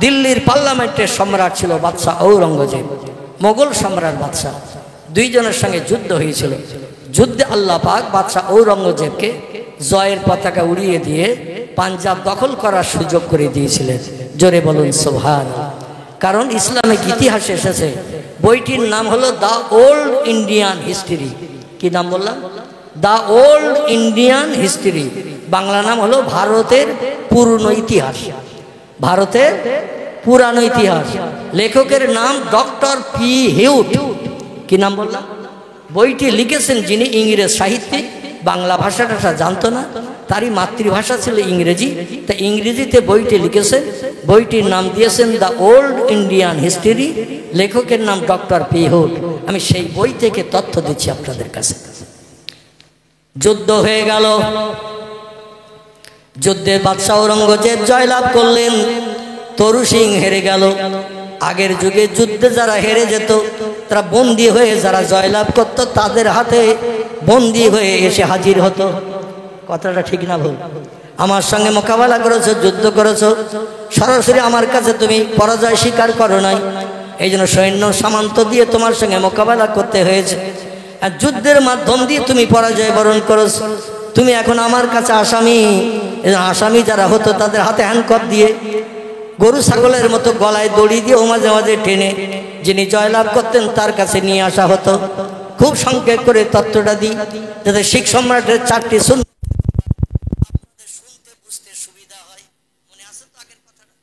দিল্লির পার্লামেন্টের সম্রাট ছিল বাদশাহ ঔরঙ্গজেব, মোগল সম্রাট বাদশাহ। দুইজনের সঙ্গে যুদ্ধ হয়েছিল। যুদ্ধে আল্লাহ পাক বাদশাহ ঔরঙ্গজেবকে জয়ের পতাকা উড়িয়ে দিয়ে পাঞ্জাব দখল করার সুযোগ করে দিয়েছিলেন। জোরে বলুন সুবহানাল্লাহ। কারণ ইসলামিক ইতিহাসে এসেছে, বইটির নাম হলো দ্য ওল্ড ইন্ডিয়ান হিস্ট্রি। কি নাম বললাম? The old Indian history. Bangla নাম হলো ভারতের পুরনো ইতিহাস। ভারতের পুরানো ইতিহাস। লেখকের নাম ডক্টর পি হিউট। কি নাম বললাম? বইটি লিখেছেন যিনি ইংরেজ সাহিত্যিক, বাংলা ভাষাটা জানতো না, তারই মাতৃভাষা ছিল ইংরেজি, তা ইংরেজিতে বইটি লিখেছেন। বইটির নাম দিয়েছেন দ্য ওল্ড ইন্ডিয়ান হিস্ট্রি। লেখকের নাম ডক্টর পি হিউট। আমি সেই বই থেকে তথ্য দিচ্ছি আপনাদের কাছে। যুদ্ধ হয়ে গেল। যুদ্ধে বাদশাহ ঔরঙ্গজেব জয়লাভ করলেন, তরু সিং হেরে গেল। আগের যুগে যুদ্ধে যারা হেরে যেত তারা বন্দী হয়ে যারা জয়লাভ করত তাদের হাতে বন্দী হয়ে এসে হাজির হতো। কথাটা ঠিক না ভুল? আমার সঙ্গে মোকাবেলা করেছো, যুদ্ধ করেছো, সরাসরি আমার কাছে তুমি পরাজয় স্বীকার করো নাই, এই জন্য সৈন্য সামন্ত দিয়ে তোমার সঙ্গে মোকাবেলা করতে হয়েছে। আর যুদ্ধের মাধ্যম দিয়ে তুমি পরাজয় বরণ করেছো। তুমি এখন আমার কাছে আসামি। আসামি যারা হতো তাদের হাতে হ্যান্ডকাফ দিয়ে, গরু ছাগলের মতো গলায় দড়ি দিয়ে ও মাঝে মাঝে টেনে যিনি জয়লাভ করতেন তার কাছে নিয়ে আসা হতো। খুব সংক্ষেপ করে তত্ত্বটা দিই যাতে শিখ সম্রাটের 4টি শুনতে বুঝতে সুবিধা হয়। মনে আছে তো আগের কথাটা?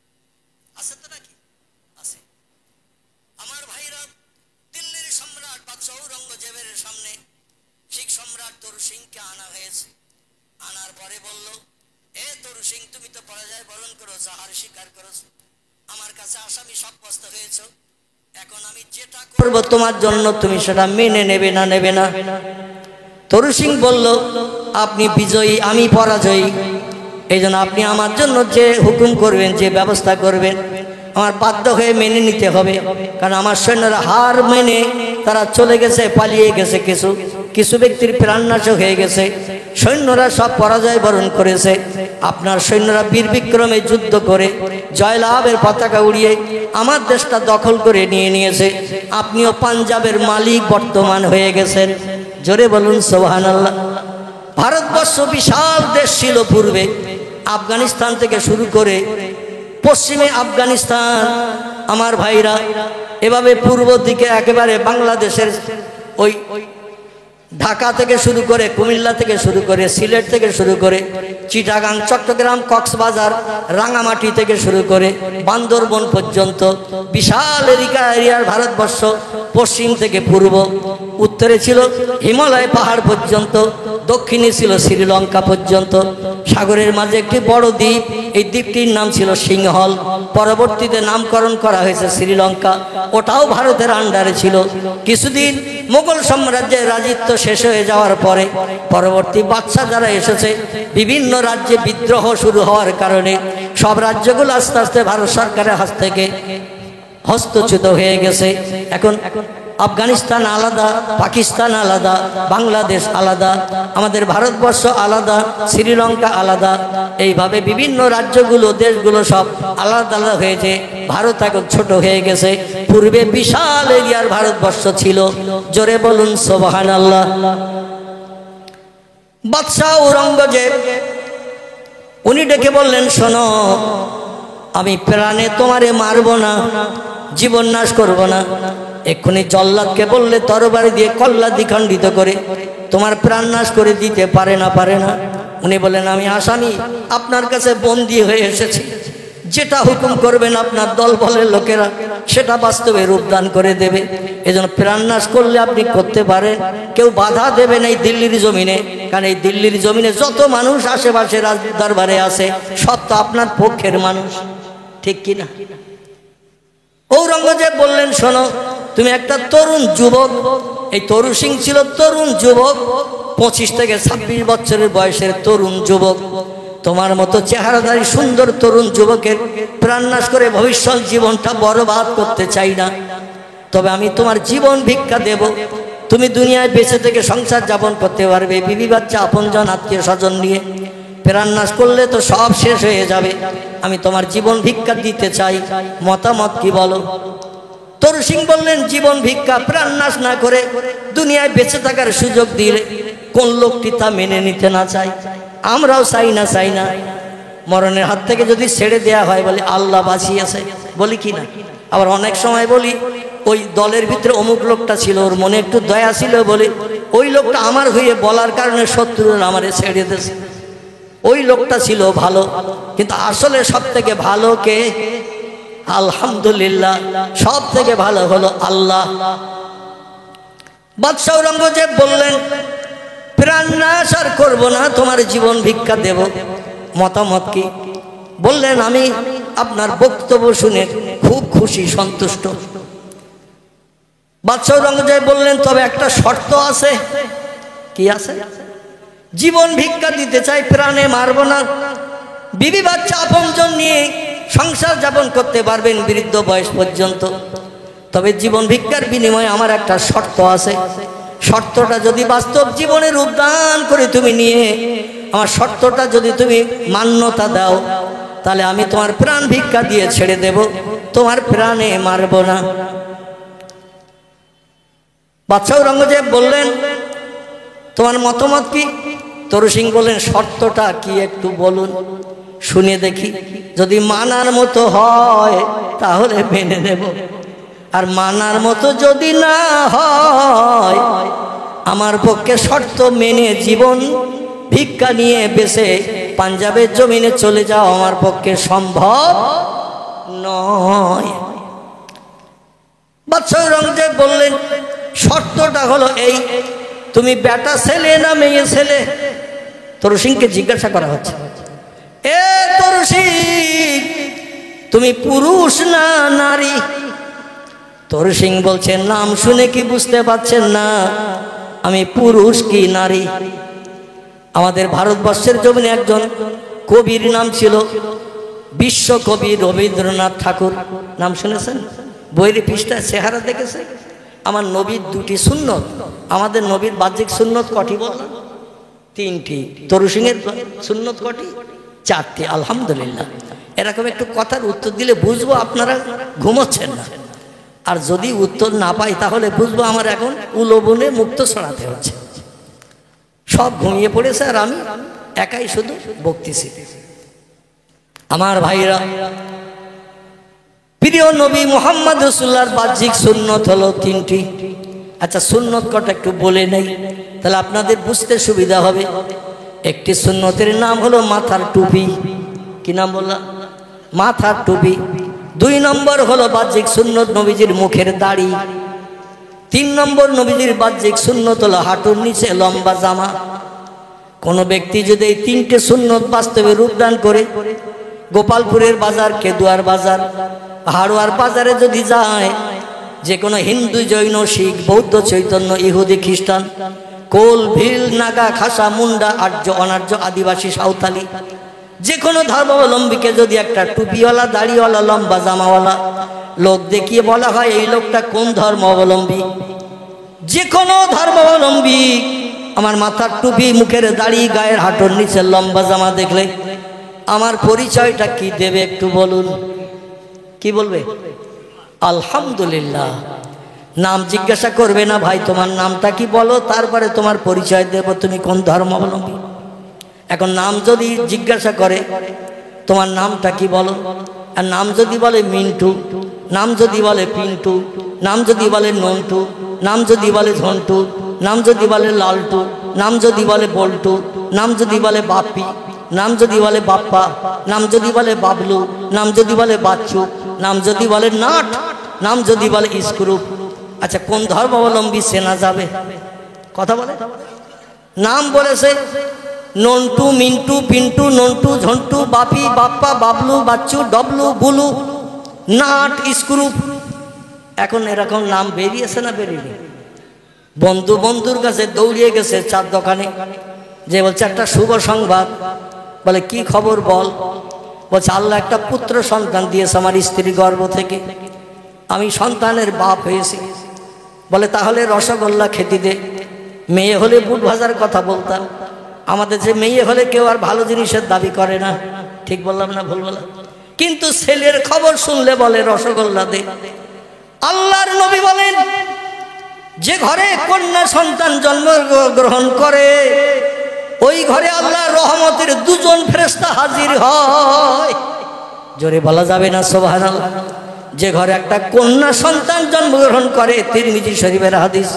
আছে তো নাকি? আছে। আমার ভাইরা, দিল্লির সম্রাট বাদশাহ ঔরঙ্গজেবের সামনে শিখ সম্রাট তরু সিংকে আনা হয়েছে। আনার পরে বলল, এ তরু সিং, তুমি তো পরাজয় বরণ করেছো, হার স্বীকার করেছো, আমার কাছে আসামি সাব্যস্ত হয়েছো। এখন আমি যেটা করব তোমার জন্য তুমি সেটা মেনে নেবে না নেবে না? তরু সিং বলল, আপনি বিজয়ী, আমি পরাজয়ী, এই জন্য আপনি আমার জন্য যে হুকুম করবেন, যে ব্যবস্থা করবেন, আমার বাধ্য হয়ে মেনে নিতে হবে। কারণ আমার সৈন্যরা হার মেনে তারা চলে গেছে, পালিয়ে গেছে, কিছু কিছু ব্যক্তির প্রাণনাশও হয়ে গেছে, সৈন্যরা সব পরাজয় বরণ করেছে। আপনার সৈন্যরা বীর বিক্রমে যুদ্ধ করে জয়লাভের পতাকা উড়িয়ে আমার দেশটা দখল করে নিয়ে নিয়েছে। আপনিও পাঞ্জাবের মালিক বর্তমান হয়ে গেছেন। জোরে বলুন সুবহানাল্লাহ। ভারতবর্ষ বিশাল দেশ ছিল পূর্বে, আফগানিস্তান থেকে শুরু করে পশ্চিমে আফগানিস্তান, আমার ভাইরা, এভাবে পূর্ব দিকে একেবারে বাংলাদেশের ওই ঢাকা থেকে শুরু করে, কুমিল্লা থেকে শুরু করে, সিলেট থেকে শুরু করে, চিটাগাং, চট্টগ্রাম, কক্সবাজার, রাঙামাটি থেকে শুরু করে বান্দরবন পর্যন্ত বিশাল এরিয়ার ভারতবর্ষ। পশ্চিম থেকে পূর্ব, উত্তরে ছিল হিমালয় পাহাড় পর্যন্ত, দক্ষিণে ছিল শ্রীলঙ্কা পর্যন্ত। সাগরের মাঝে একটি বড় দ্বীপ, এই দ্বীপটির নাম ছিল সিংহল, পরবর্তীতে নামকরণ করা হয়েছে শ্রীলঙ্কা। ওটাও ভারতের আন্ডারে ছিল। কিছুদিন মোগল সাম্রাজ্যের রাজত্ব শেষ হয়ে যাওয়ার পরে পরবর্তী বাদশা যারা এসেছে, বিভিন্ন রাজ্যে বিদ্রোহ শুরু হওয়ার কারণে সব রাজ্যগুলো আস্তে আস্তে ভারত সরকারের হাত থেকে হস্তচ্যুত হয়ে গেছে। এখন আফগানিস্তান আলাদা, পাকিস্তান আলাদা, বাংলাদেশ আলাদা, আমাদের ভারতবর্ষ আলাদা, শ্রীলঙ্কা আলাদা, এইভাবে বিভিন্ন রাজ্যগুলো, দেশগুলো সব আলাদা আলাদা হয়েছে। ভারত এখন ছোট হয়ে গেছে। পূর্বে বিশাল এরিয়ার ভারতবর্ষ ছিল। জোরে বলুন সুবহানাল্লাহ। বাদশাহ ঔরঙ্গজেব উনি ডেকে বললেন, শোনো, আমি প্রাণে তোমারে মারবো না, জীবন নাশ করবো না। এক্ষুনি জল্লাদকে বললে তরবারি দিয়ে কল্লা দ্বিখণ্ডিত করে তোমার প্রাণ নাশ করে দিতে পারে না, পারে না। উনি বললেন, আমি আসামি, আপনার কাছে বন্দী হয়ে এসেছি, যেটা হুকুম করবেন আপনার দল বলের লোকেরা সেটা বাস্তবে রূপদান করে দেবে। এজন্য প্রাণ নাশ করলে আপনি করতে পারেন, কেউ বাধা দেবে না এই দিল্লির জমিনে। কারণ এই দিল্লির জমিনে যত মানুষ আশেপাশে রাজ দরবারে আছে সব তো আপনার পক্ষের মানুষ, ঠিক কিনা? ঔরঙ্গজেব বললেন, শোনো, তুমি একটা তরুণ যুবক, এই তরু সিং ছিল তরুণ যুবক, 25 থেকে 26 বছরের বয়সের তরুণ যুবক। তোমার মতো চেহারাধারী সুন্দর তরুণ যুবকের প্রাণনাশ করে ভবিষ্যৎ জীবনটা বরবাদ করতে চাই না। তবে আমি তোমার জীবন ভিক্ষা দেব, তুমি দুনিয়ায় বেঁচে থেকে সংসার যাপন করতে পারবে, বিবি বাচ্চা আপনজন আত্মীয় স্বজন নিয়ে। প্রাণ নাশ করলে তো সব শেষ হয়ে যাবে, আমি তোমার জীবন ভিক্ষা দিতে চাই, মতামত কি বলো? তরু সিং বললেন, জীবন ভিক্ষা প্রাণ নাশ না করে দুনিয়ায় বেঁচে থাকার সুযোগ দিলে কোন লোকটি তা মেনে নিতে না চায়? আমরাও চাই না। মরণের হাত থেকে যদি ছেড়ে দেয়া হয় বলে আল্লাহ বাঁচিয়েছে, বলি কি না? আবার অনেক সময় বলি ওই দলের ভিতরে অমুক লোকটা ছিল, ওর মনে একটু দয়া ছিল বলে ওই লোকটা আমার হয়ে বলার কারণে শত্রুরা আমারে ছেড়ে দিয়েছে, ওই লোকটা ছিল ভালো। কিন্তু আসলে সব থেকে ভালো কে? আলহামদুলিল্লাহ, সব থেকে ভালো হলো আল্লাহ। বাদশাহ ঔরঙ্গজেব বললেন, প্রাণ নাশ আর করবো না, তোমার জীবন ভিক্ষা দেব, মতামত কি? বললেন, আমি আপনার বক্তব্য শুনে খুব খুশি, সন্তুষ্ট। বাদশাহ ঔরঙ্গজেব বললেন, তবে একটা শর্ত আছে। কি আছে? জীবন ভিক্ষা দিতে চাই, প্রাণে মারব না, বিবি বাচ্চা আপনজন নিয়ে সংসার যাপন করতে পারবেন বৃদ্ধ বয়স পর্যন্ত। তবে জীবন ভিক্ষার বিনিময়ে আমার একটা শর্ত আছে। শর্তটা যদি বাস্তব জীবনে রূপদান করে তুমি নিয়ে আমার শর্তটা যদি তুমি মান্যতা দাও, তাহলে আমি তোমার প্রাণ ভিক্ষা দিয়ে ছেড়ে দেব, তোমার প্রাণে মারব না। বাদশাহ ঔরঙ্গজেব বললেন, তোমার মতামত কি? তরু সিং বললেন, শর্তটা কি একটু বলুন, শুনে দেখি, যদি মানার মতো হয় তাহলে মেনে নেব, আর মানার মতো যদি না হয় আমার পক্ষে শর্ত মেনে জীবন ভিক্ষা নিয়ে বেঁচে পাঞ্জাবের জমিনে চলে যাও আমার পক্ষে সম্ভব নয়। বাদশাহ ঔরঙ্গজেব বললেন, শর্তটা হলো এই, তুমি বেটা ছেলে না মেয়ে ছেলে? তরু সিংকে জিজ্ঞাসা করা হচ্ছে, এ তরু সিং, তুমি পুরুষ না নারী? তরু সিং বলছেন, নাম শুনে কি বুঝতে পারছেন না আমি পুরুষ কি নারী? আমাদের ভারতবর্ষের জমিনে একজন কবির নাম ছিল বিশ্বকবি রবীন্দ্রনাথ ঠাকুর। নাম শুনেছেন? বইয়ের পৃষ্ঠায় চেহারা দেখেছে? আমার নবীর দুটি সুন্নত, আমাদের নবীর বাহ্যিক সুন্নত কটি বললাম? তিনটি। তরু সিংয়ের সুন্নত কটি? চারটি। আলহামদুলিল্লাহ। এরকম একটু কথার উত্তর দিলে বুঝবো আপনারা ঘুমোচ্ছেন না, আর যদি উত্তর না পাই তাহলে বুঝবো আমার এখন উলোবনে মুক্ত ছড়াতে হচ্ছে। সব ঘুমিয়ে পড়েছে আর আমি একাই শুধু বকতেছি। আমার ভাইরা, প্রিয় নবী মুহাম্মদ রাসূলুল্লাহর বাহ্যিক সুন্নত হলো তিনটি। আচ্ছা, সুন্নত কটা একটু বলে নেই, তাহলে আপনাদের বুঝতে সুবিধা হবে। একটি সুন্নতের নাম হলো মাথার টুপি। কি নাম বললাম? মাথার টুপি। 2 নম্বর হলো বাহ্যিক সুন্নত নবীজির মুখের দাড়ি। 3 নম্বর নবীজির বাহ্যিক সুন্নত হলো হাঁটুর নিচে লম্বা জামা। কোনো ব্যক্তি যদি এই 3টে সুন্নত বাস্তবে রূপদান করে, গোপালপুরের বাজার, কেদুয়ার বাজার, হাড়োয়ার বাজারে যদি যায়, যে কোনো হিন্দু, জৈন, শিখ, বৌদ্ধ, চৈতন্য, ইহুদি, খ্রিস্টান, কোল, ভিল, নাগা, খাসা, মুন্ডা, আর্য, অনার্য, আদিবাসী, সাঁওতালি, যে কোনো ধর্মাবলম্বীকে যদি একটা টুপিওয়ালা, দাড়িওয়ালা, লম্বা জামাওয়ালা লোক দেখিয়ে বলা হয় এই লোকটা কোন ধর্মাবলম্বী, যে কোনো ধর্মাবলম্বী আমার মাথার টুপি, মুখের দাড়ি, গায়ের হাঁটুর নিচে লম্বা জামা দেখলে আমার পরিচয়টা কি দেবে একটু বলুন? কি বলবে? আলহামদুলিল্লাহ। নাম জিজ্ঞাসা করবে না, ভাই তোমার নামটা কি বলো, তারপরে তোমার পরিচয় দেব তুমি কোন ধর্মাবলম্বী। এখন নাম যদি জিজ্ঞাসা করে তোমার নামটা কি বলো, আর নাম যদি বলে মিন্টু, নাম যদি বলে পিন্টু, নাম যদি বলে নন্টু, নাম যদি বলে ঝন্টু, নাম যদি বলে লালটু, নাম যদি বলে বল্টু, নাম যদি বলে বাপ্পি, নাম যদি বলে বাপ্পা, নাম যদি বলে বাবলু, নাম যদি বলে বাচ্চু, নাম যদি বলে নাট, নাম যদি বলে স্ক্রুপ, আচ্ছা কোন ধর্মাবলম্বী চেনা যাবে? কথা বলে। নাম বলেছে নন্টু, মিন্টু, পিন্টু, নন্টু, ঝন্টু, বাপি, বাপ্পা, বাবলু, বাচ্চু, ডবলু, বুলু, নাট, স্ক্রুপ। এখন এরকম নাম বেরিয়েছে না বেরিয়ে? বন্ধু বন্ধুর কাছে দৌড়িয়ে গেছে চার দোকানে, যে বলছে একটা শুভ সংবাদ। বলে কি খবর বল? বলছে আল্লাহ একটা পুত্র সন্তান দিয়েছে আমার স্ত্রী গর্ভ থেকে, আমি সন্তানের বাপ হয়েছি। বলে তাহলে রসগোল্লা খেতে দে, মেয়ে হলে বুট ভাজার কথা বলতাম, আমাদের যে মেয়ে হলে কেউ আর ভালো জিনিসের দাবি করে না, ঠিক বললাম না ভুল বললাম? কিন্তু ছেলের খবর শুনলে বলে রসগোল্লা দে। আল্লাহর নবী বলেন, যে ঘরে কন্যা সন্তান জন্মগ্রহণ করে ওই ঘরে আল্লাহর রহমতের দুজন ফেরেশতা হাজির হয়। জোরে বলা যাবে না সুবহানাল্লাহ? যে ঘরে একটা কন্যা সন্তান জন্মগ্রহণ করে, তিরমিজি শরীফের হাদিস,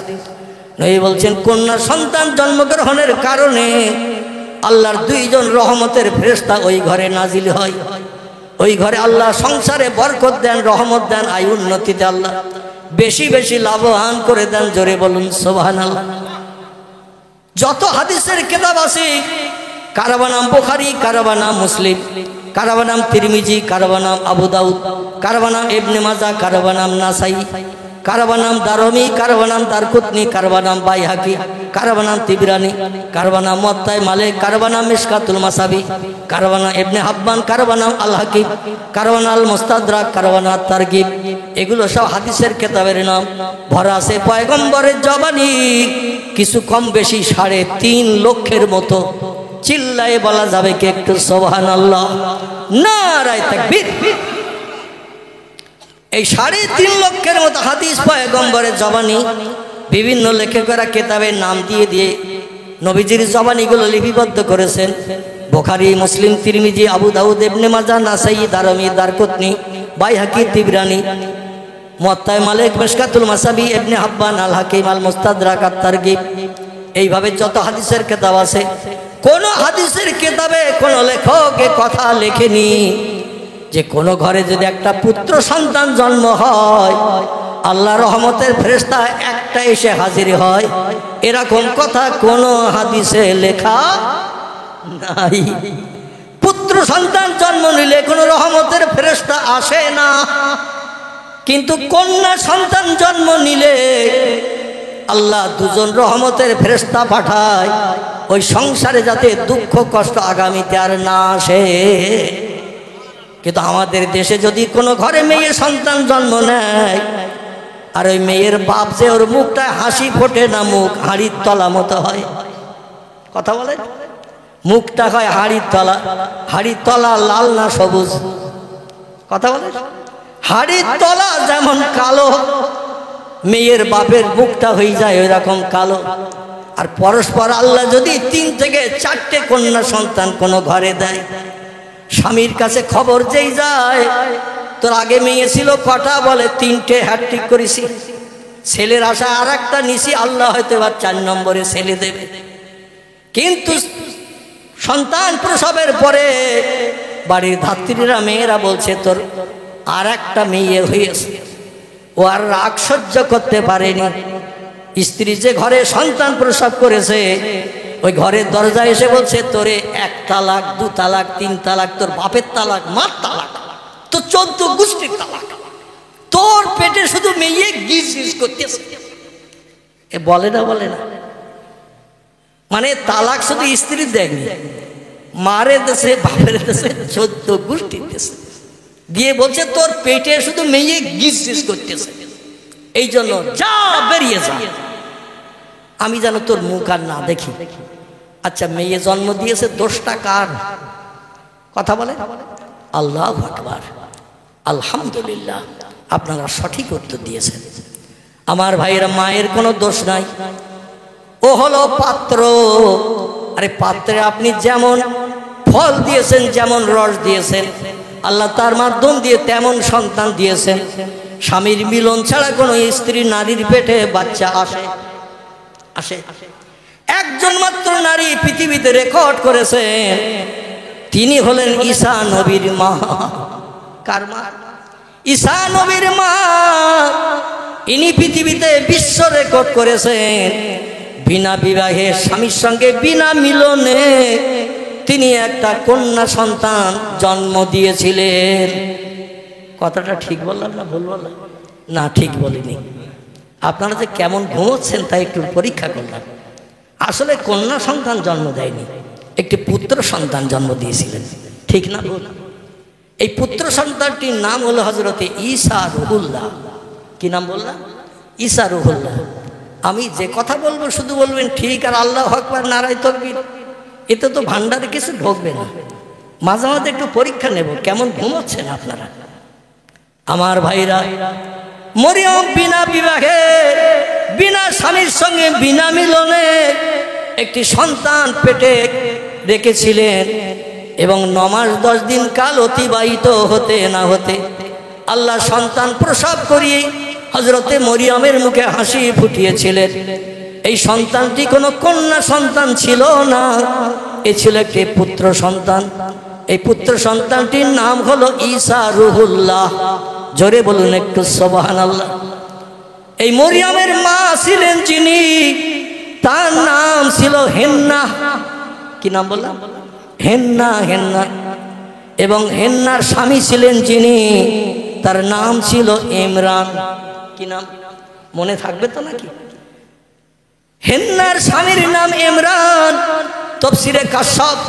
নবী বলছেন কন্যা সন্তান জন্মগ্রহণের কারণে আল্লাহর দুইজন রহমতের ফেরেশতা ওই ঘরে নাজিল হয়। ওই ঘরে আল্লাহ সংসারে বরকত দেন, রহমত দেন, আয় উন্নতিতে আল্লাহ বেশি বেশি লাভবান করে দেন। জোরে বলুন সুবহানাল্লাহ। যত হাদিসের কিতাব আছে, কারবা নাম বুখারী, কারবা নাম মুসলিম, কারবা নাম তিরমিজি, কারবা নাম আবু দাউদ, কারবা নাম ইবনে মাজাহ, কারবা নাম নাসাই, কারবা নাম দারমি, কারবা নাম দারকুতনি, কারবা নাম বাইহাকি, কারবা নাম তিবরানি, কারবা নাম মুওয়াত্তা মালিক, কারবা নাম মিশকাতুল মাসাবি, কারবা নাম ইবনে হাব্বান, কারবা নাম আল হাকিম, কারবা নাম আল মুস্তাদরাক, কারবা নাম তারগিব। এগুলো সব হাদিসের কিতাবের নাম। ভরা আছে পয়গম্বরের জবানি, কিছু কম বেশি 3.5 লক্ষের মতো। চিল্লায়ে বলা যাবে কি একটু সুবহানাল্লাহ? নারায়ে তাকবীর। এই 3.5 লক্ষের মতো হাদিস পয়গম্বরের জবানি বিভিন্ন লেখকেরা কিতাবের নাম দিয়ে দিয়ে নবীজির জবানিগুলো লিপিবদ্ধ করেছেন। বুখারী, মুসলিম, তিরমিজি, আবু দাউদ, ইবনে মাজাহ, নাসাই, দারমি, দারকুতনি, বাইহাকি, তিবরানি, মুওয়াত্তা মালিক, মিশকাতুল মাসাবি, ইবনে হাব্বান, আল হাকিম, আল মুস্তাদরাক, আত তারগিব। এইভাবে যত হাদিসের কিতাব আছে, কোন হাদিসের কিতাবে কোন লেখক এ কথা লেখেনি যে কোন ঘরে যদি একটা পুত্র সন্তান জন্ম হয় আল্লাহ রহমতের ফেরেশতা একটা এসে হাজির হয়। এরকম কথা কোন হাদিসে লেখা নাই। পুত্র সন্তান জন্ম নিলে কোন রহমতের ফেরেশতা আসে না, কিন্তু কন্যা সন্তান জন্ম নিলে আল্লাহ দুজন রহমতের ফেরেশতা পাঠায় ওই সংসারে যাতে দুঃখ কষ্ট আগামীতে আর না আসে। কিন্তু আমাদের দেশে যদি কোনো ঘরে মেয়ে সন্তান জন্ম নেয় আর ওই মেয়ের বাপ যে ওর মুখটায় হাসি ফোটে না, মুখ হাড়ির তলা মতো হয়। কথা বলে, মুখটা হয় হাড়ির তলা। হাড়ির তলা লাল না সবুজ? কথা বলে, হাড়ির তলা যেমন কালো, মেয়ের বাপের মুখটা হয়ে যায় ওই রকম কালো। আর পরস্পর আল্লাহ যদি 3 থেকে 4টে কন্যা সন্তান কোনো ঘরে দেয়, স্বামীর কাছে খবর যেই যায়, তোর আগে মেয়ে ছিল কটা? বলে 3টে, হ্যাট্রিক করেছি। ছেলের আশা আর একটা নিছি, আল্লাহ হয়তো এবার 4 নম্বরে ছেলে দেবে। কিন্তু সন্তান প্রসবের পরে বাড়ির ধাত্রীরা মেয়েরা বলছে তোর আর একটা মেয়ে হয়েছে। ও আর রাগ সহ্য করতে পারেনি। স্ত্রী যে ঘরে সন্তান প্রসব করেছে ওই ঘরের দরজায় এসে বলছে তোরে 1 তালাক, 2 তালাক, 3 তালাক, তোর বাপের তালাক, মার তালাক, তো 14 গোষ্ঠীর তালাক, তোর পেটে শুধু মেয়ে গিজ গিজ করতেছে। এ বলে না, বলে না, মানে তালাক শুধু স্ত্রী দেয়নি, মারে দেশে, বাপের দেশে, 14 গোষ্ঠীর দেশে দিয়ে বলছে তোর পেটে শুধু মেয়ে গিজ গিজ করতেছে, এই জন্য যা বেরিয়ে যা, আমি যেন তোর মুখ আর না দেখি। আচ্ছা, মেয়ে জন্ম দিয়েছে, দোষটা কার? কথা বলে, আল্লাহু আকবার, আলহামদুলিল্লাহ। আপনারা সঠিক উত্তর দিয়েছেন আমার ভাইয়েরা। মায়ের কোনো দোষ নাই, ও হলো পাত্র। আরে পাত্রে আপনি যেমন ফল দিয়েছেন, যেমন রস দিয়েছেন, আল্লাহ তার মাধ্যম দিয়ে তেমন সন্তান দিয়েছেন। স্বামীর মিলন ছাড়া কোনো স্ত্রী নারীর পেটে বাচ্চা আসে? আসে? একজন মাত্র নারী পৃথিবীতে রেকর্ড করেছেন, তিনি হলেন ঈসা নবীর মা। কার মা? ঈসা নবীর মা। ইনি পৃথিবীতে বিশ্ব রেকর্ড করেছেন, বিনা বিবাহে স্বামীর সঙ্গে বিনা মিলনে তিনি একটা কন্যা সন্তান জন্ম দিয়েছিলেন। কথাটা ঠিক বললাম না ভুল বললাম? না, ঠিক বলিনি। আপনারা যে কেমন ঘুমোচ্ছেন তাই একটু পরীক্ষা করলাম। আসলে কন্যা সন্তান জন্ম দেয়নি, একটি পুত্র সন্তান জন্ম দিয়েছিলেন। ঠিক না ভুল? এই পুত্র সন্তানটির নাম হলো হযরতে ঈসা রুহুল্লাহ। কি নাম বললাম? ঈসা রুহুল্লাহ। আমি যে কথা বলবো শুধু বলবেন ঠিক, আর আল্লাহু আকবার, নারায়ে তাকবীর। এতে তো ভান্ডারে কিছু ঢোকবে না। মাঝে মাঝে একটু পরীক্ষা নেব কেমন ঘুমোচ্ছেন আপনারা। আমার ভাইরা, মরিয়ম বিনা বিবাহে, বিনা স্বামীর সঙ্গে, বিনা মিলনে একটি সন্তান পেটে রেখেছিলেন এবং 9 মাস 10 দিন কাল অতিবাহিত হতে না হতে আল্লাহ সন্তান প্রসব করিয়ে হযরতে মরিয়মের মুখে হাসি ফুটিয়েছিলেন। এই সন্তানটি কোনো কন্যা সন্তান ছিল না, এ ছিল একটি পুত্র সন্তান। এই পুত্র সন্তানটির নাম হলো ঈসা রুহুল্লাহ। জোরে বলুন একটু সুবহানাল্লাহ। এই মরিয়মের মা ছিলেন যিনি, তার নাম ছিল হেন্না। কি নাম বললাম? হেন্না। হেন্না। এবং হেন্নার স্বামী ছিলেন যিনি, তার নাম ছিল ইমরান। কি নাম মনে থাকবে তো নাকি? হেন্নার স্বামীর নাম ইমরান। তাফসীরে কাশফ,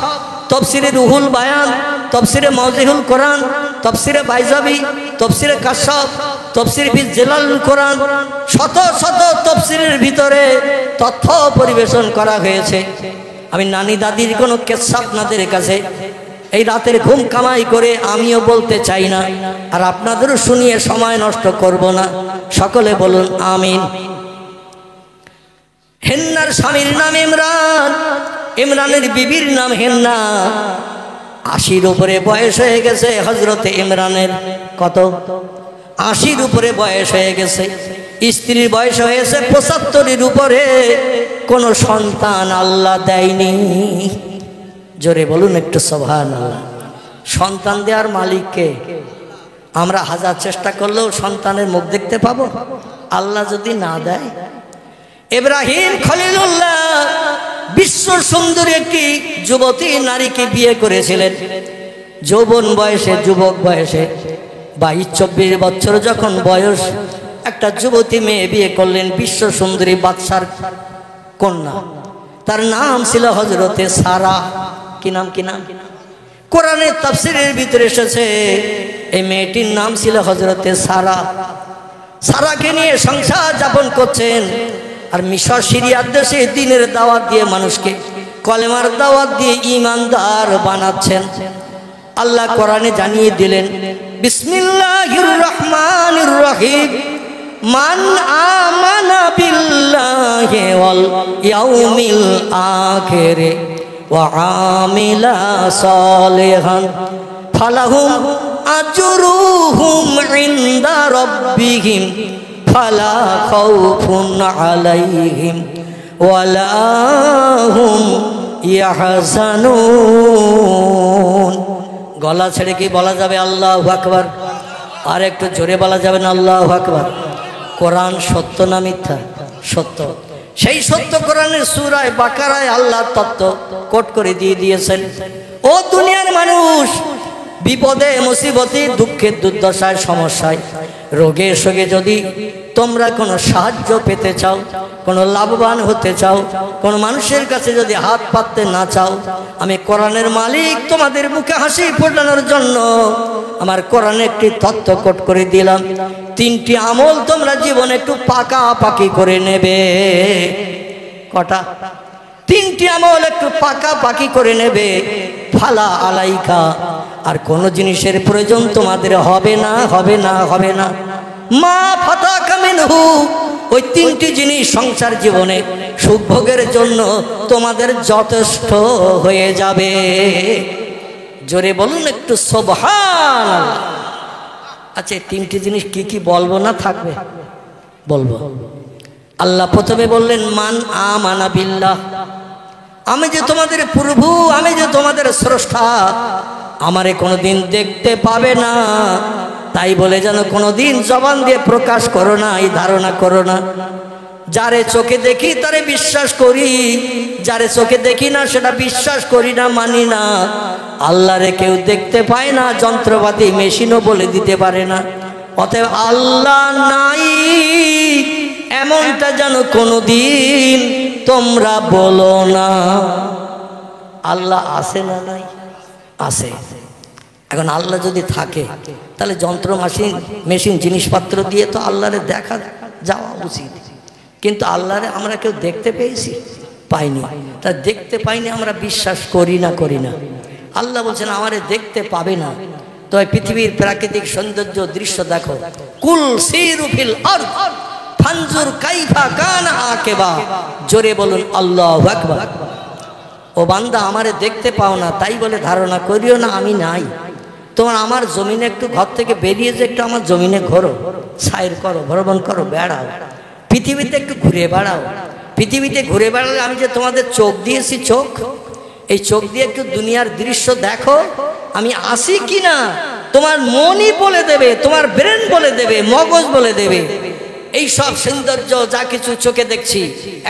তাফসীরে রুহুল বায়ান, তাফসীরে মাওজিহুল কোরআন, তাফসীরে বাইজাবি, তাফসীরে কাশফ, তাফসীর ফি জিলালুল কোরআন, শত শত তাফসীরের ভিতরে তথ্য পরিবেশন করা হয়েছে। আমি নানি দাদির কোনো কিসসা আপনাদের কাছে এই রাতের ঘুম কামাই করে আমিও বলতে চাই না, আর আপনাদেরও শুনিয়ে সময় নষ্ট করব না। সকলে বলুন আমিন। হেন্নার স্বামীর নাম ইমরান, ইমরানের বিবির নাম হেন্না। 80-র উপরে বয়স হয়ে গেছে হযরতে ইমরানের। কত? 80-র উপরে বয়স হয়ে গেছে। স্ত্রীর বয়স হয়েছে 75-এর উপরে। কোনো সন্তান আল্লাহ দেয়নি। জোরে বলুন একটু সুবহানাল্লাহ। সন্তান দেওয়ার মালিক কে? আমরা হাজার চেষ্টা করলেও সন্তানের মুখ দেখতে পাবো? আল্লাহ যদি না দেয়। ইব্রাহিম খলিলুল্লাহ বিশ্ব সুন্দরী একটি যুবতী নারীকে বিয়ে করেছিলেন। যৌবন বয়সে, যুবক বয়সে 22-24 বছর যখন বয়স, একটা যুবতী মেয়ে বিয়ে করলেন, বিশ্ব সুন্দরী বাদশার কন্যা। তার নাম ছিল হযরতে সারা। কি নাম? কি নাম? কোরআনের তাফসীরের ভিতরে এসেছে এই মেয়েটির নাম ছিল হযরতে সারা। সারাকে নিয়ে সংসার যাপন করছেন। আর মিশর সিরিয়ার দেশে দ্বীনের দাওয়াত দিয়ে মানুষকে কলেমার দাওয়াত দিয়ে ঈমানদার বানাচ্ছেন। আল্লাহ কোরআনে জানিয়ে দিলেন, বিসমিল্লাহির রহমানির রহিম, মান আমানা বিল্লাহি ওয়াল ইয়াউমিল আখির ওয়া আমিলা সালিহান ফালাহুম আজরুহুম ইনদা রাব্বিহিম ফালা খাউফুন আলাইহিম ওয়ালা হুম ইয়াহজানুন। গলা ছেড়ে কি বলা যাবে আল্লাহু আকবার? আর একটু জোরে বলা যাবে না আল্লাহু আকবার? কোরআন সত্য না মিথ্যা? সত্য। সেই সত্য কোরআনের সূরা বাকারায় আল্লাহ তত্ত্ব কোট করে দিয়ে দিয়েছেন। ও দুনিয়ার মানুষ, বিপদে মুসিবতে, দুঃখে দুর্দশায়, সমস্যায়, রোগে শোকে যদি তোমরা কোনো সাহায্য পেতে চাও, কোনো লাভবান হতে চাও, কোনো মানুষের কাছে যদি হাত পাততে না চাও, আমি কোরআনের মালিক তোমাদের মুখে হাসি ফোটানোর জন্য আমার কোরআনে একটি তত্ত্ব কোট করে দিলাম। 3টি আমল তোমরা জীবনে একটু পাকাপাকি করে নেবে। কটা? 3টি আমল একটু পাকাপাকি করে নেবে। ফালা আলাইকা, আর কোনো জিনিসের প্রয়োজন তোমাদের হবে না, হবে না, হবে না। মা ফাতাকা মিনহু, ওই 3টি জিনিস সংসার জীবনে সুখভোগের জন্য তোমাদের যথেষ্ট হয়ে যাবে। জোরে বলুন একটু সুবহানাল্লাহ। আচ্ছা, 3টি জিনিস কি কি বলবো না থাকবে? বলবো। আল্লাহ প্রথমে বললেন মান আমানা বিল্লাহ, আমি যে তোমাদের প্রভু, আমি যে তোমাদের স্রষ্টা, আমারে কোনোদিন দেখতে পাবে না, তাই বলে যেন কোনোদিন জবান দিয়ে প্রকাশ করো না, এই ধারণা করো না। যারে চোখে দেখি তারে বিশ্বাস করি, যারে চোখে দেখি না সেটা বিশ্বাস করি না, মানি না। আল্লাহরে কেউ দেখতে পায় না, যন্ত্রপাতি মেশিনও বলে দিতে পারে না। অতএব আল্লাহ নাই এমনটা যেন কোনোদিন তোমরা বলো না। আল্লাহ আছে না নাই? আছে। এখন আল্লাহ যদি থাকে তাহলে যন্ত্র মেশিন জিনিসপত্র দিয়ে তো আল্লাহরে দেখা যাওয়া উচিত, কিন্তু আল্লাহরে আমরা কেউ দেখতে পেয়েছি? পাইনি। তা দেখতে পাইনি আমরা বিশ্বাস করি না আল্লাহ বলছেন আমারে দেখতে পাবে না, তো পৃথিবীর প্রাকৃতিক সৌন্দর্য দৃশ্য দেখো। কুল সিরু ফিল আরদ ফানজুর কাইফা কানা আকিবা, জোরে বলুন আল্লাহু আকবার। ও বান্দা আমারে দেখতে পাও না, তাই বলে ধারণা করিও না আমি নাই। তোমার আমার জমিনে একটু ঘর থেকে বেরিয়ে যে একটু আমার জমিনে ঘোরো, সাইর করো, ভ্রমণ করো, বেড়াও, পৃথিবীতে একটু ঘুরে বেড়াও। পৃথিবীতে ঘুরে বেড়ালে আমি যে তোমাদের চোখ দিয়েছি, চোখ, এই চোখ দিয়ে একটু দুনিয়ার দৃশ্য দেখো, আমি আসি কিনা তোমার মনই বলে দেবে, তোমার ব্রেন বলে দেবে, মগজ বলে দেবে। এই সব সৌন্দর্য যা কিছু চোখে দেখছি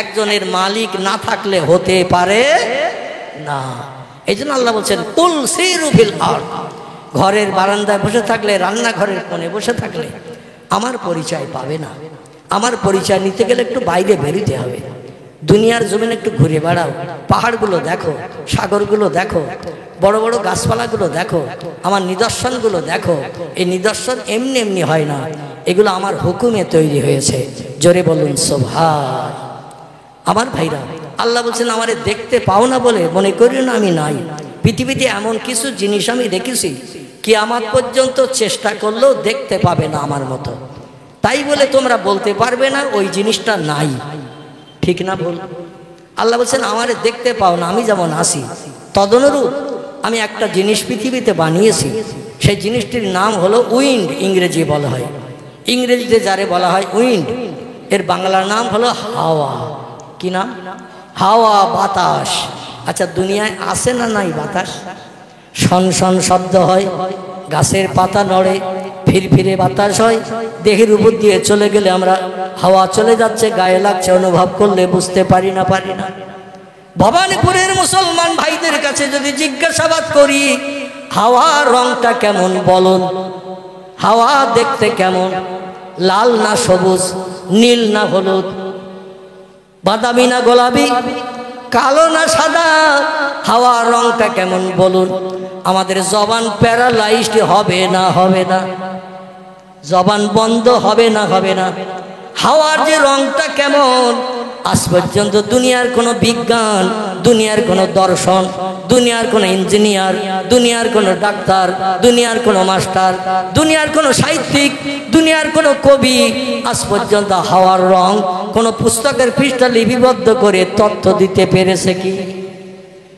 একজনের মালিক না থাকলে হতে পারে না। এই জন্য আল্লাহ বলছেন কুল সিরু ফিল আরদ, ঘরের বারান্দায় বসে থাকলে, রান্নাঘরের কোণে বসে থাকলে আমার পরিচয় পাবে না। আমার পরিচয় নিতে গেলে একটু বাইরে বেরোতে হবে, দুনিয়ার জমিনে একটু ঘুরে বেড়াও, পাহাড়গুলো দেখো, সাগরগুলো দেখো, বড় বড় গাছপালাগুলো দেখো, আমার নিদর্শনগুলো দেখো। এই নিদর্শন এমনি এমনি হয় না, এগুলো আমার হুকুমে তৈরি হয়েছে। জোরে বলুন সুবহান। আমার ভাইরা, আল্লাহ বলছেন আমারে দেখতে পাও না বলে মনে করি না আমি নাই। পৃথিবীতে এমন কিছু জিনিস আমি দেখেছি কিয়ামত পর্যন্ত চেষ্টা করলেও দেখতে পাবে না আমার মতো, তাই বলে তোমরা বলতে পারবে না ওই জিনিসটা নাই, ঠিক না ভুল? আল্লাহ বলছেন আমারে দেখতে পাও না, আমি যেমন আসি তদনুরূপ আমি একটা জিনিস পৃথিবীতে বানিয়েছি। সেই জিনিসটির নাম হলো উইন্ড, ইংরেজি বলা হয়, ইংরেজিতে যারে বলা হয় উইন্ড, এর বাংলা নাম হলো হাওয়া। কি নাম? হাওয়া, বাতাস। আচ্ছা দুনিয়ায় আসে না নাই বাতাস? শন শন শব্দ হয়, গাছের পাতা নড়ে, ফিরফিরে বাতাস হয়, দেহের উপর দিয়ে চলে গেলে আমরা হাওয়া চলে যাচ্ছে গায়ে লাগছে অনুভব করলে বুঝতে পারি না। ভবানীপুরের মুসলমান ভাইদের কাছে যদি জিজ্ঞাসাবাদ করি হাওয়ার রংটা কেমন বলুন, হাওয়া দেখতে কেমন, লাল না সবুজ, নীল না হলুদ, বাদামি না গোলাপি, কালো না সাদা, হাওয়ার রংটা কেমন বলুন? আমাদের জবান প্যারালাইজড হবে না? জবান বন্ধ হবে না? হাওয়ার যে রংটা কেমন আজ পর্যন্ত দুনিয়ার কোনো বিজ্ঞান, দুনিয়ার কোনো দর্শন, দুনিয়ার কোনো ইঞ্জিনিয়ার, দুনিয়ার কোনো ডাক্তার, দুনিয়ার কোনো মাস্টার, দুনিয়ার কোনো সাহিত্যিক, দুনিয়ার কোনো কবি আজ পর্যন্ত হাওয়ার রং কোনো পুস্তকের পৃষ্ঠা লিপিবদ্ধ করে তথ্য দিতে পেরেছে কি?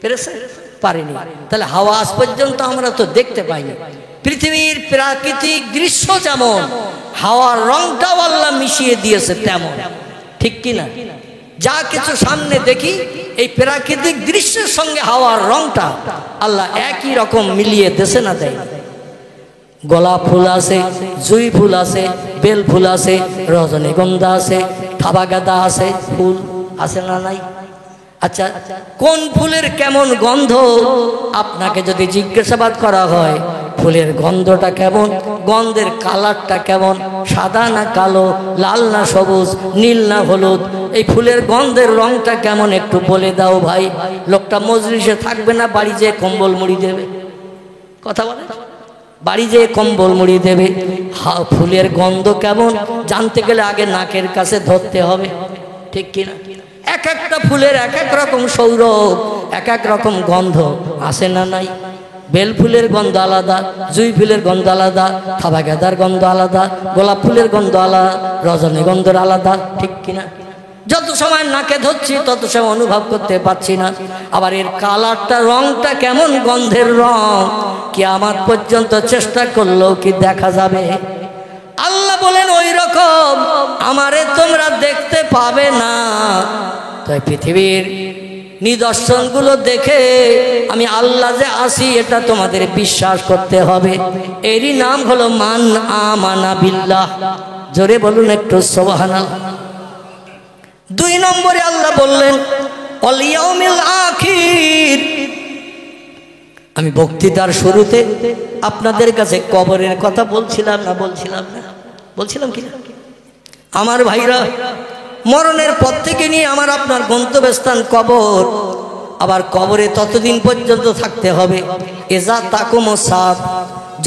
পেরেছে? পারেনি। তাহলে হাওয়া আজ পর্যন্ত আমরা তো দেখতে পাইনি। পৃথিবীর প্রাকৃতিক দৃশ্য যেমন হাওয়ার রংটাও আল্লাহ মিশিয়ে দিয়েছে তেমন, ঠিক কিনা? যা কিছু সামনে দেখি এই প্রাকৃতিক দৃশ্যের সঙ্গে হাওয়ার রংটা আল্লাহ একই রকম মিলিয়ে দেশে না দেয়। গোলাপ ফুল আছে, জুঁই ফুল আছে, বেল ফুল আছে, রজনীগন্ধা আছে, থাবা গাঁদা আছে, ফুল আছে না নাই? আচ্ছা কোন ফুলের কেমন গন্ধ আপনাকে যদি জিজ্ঞাসাবাদ করা হয়, ফুলের গন্ধটা কেমন, গন্ধের কালারটা কেমন, সাদা না কালো, লাল না সবুজ, নীল না হলুদ, এই ফুলের গন্ধের রংটা কেমন একটু বলে দাও ভাই। লোকটা মজলিসে থাকবে না, বাড়ি যেয়ে কম্বল মুড়ি দেবে। কথা বলে, বাড়ি যেয়ে কম্বল মুড়ি দেবে। ফুলের গন্ধ কেমন জানতে গেলে আগে নাকের কাছে ধরতে হবে, ঠিক কিনা? এক একটা ফুলের এক এক রকম সৌরভ, এক এক রকম গন্ধ আসে না নাই? বেল ফুলের গন্ধ আলাদা, জুঁই ফুলের গন্ধ আলাদা, থাবা গাঁদার গন্ধ আলাদা, গোলাপ ফুলের গন্ধ আলাদা, রজনীগন্ধার আলাদা, ঠিক কিনা? যত সময় নাকে ধরছি তত সময় অনুভব করতে পারছি না। আবার এর কালারটা, রংটা কেমন, গন্ধের রং কিয়ামত পর্যন্ত চেষ্টা করলেও কি দেখা যাবে? আল্লাহ বলেন ওই রকম আমারে তোমরা দেখতে পাবে না। তাই পৃথিবীর নিদর্শনগুলো দেখে আমি আল্লাহ যে আসি এটা তোমাদের বিশ্বাস করতে হবে। এরই নাম হলো মান আমানা বিল্লাহ। জোরে বলুন একটু সুবহানাল্লাহ। 2 নম্বরে আল্লাহ বললেন ওয়াল ইয়াউমিল আখির। আমি বক্তৃতার শুরুতে আপনাদের কাছে কবরের কথা বলছিলাম কি? আমার ভাইরা, মরণের পর থেকে নিয়ে আমার আপনার গন্তব্যস্থান কবর। আবার কবরে ততদিন পর্যন্ত থাকতে হবে এজা তাকুমুস সাত,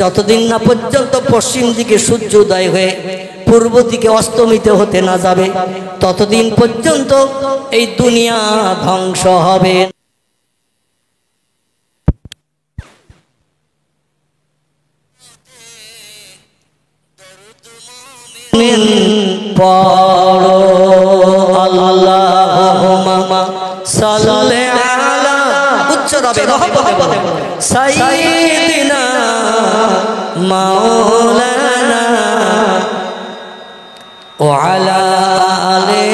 যতদিন না পর্যন্ত পশ্চিম দিকে সূর্য উদয় হয়ে পূর্ব দিকে অস্তমিত হতে না যাবে ততদিন পর্যন্ত এই দুনিয়া ধ্বংস হবে। পড়ো আল্লাহুম্মা সাল্লি আলা উচ্চ রবে রহমতে সাইয়্যিদিনা মাওলানা ওয়া আলা আলি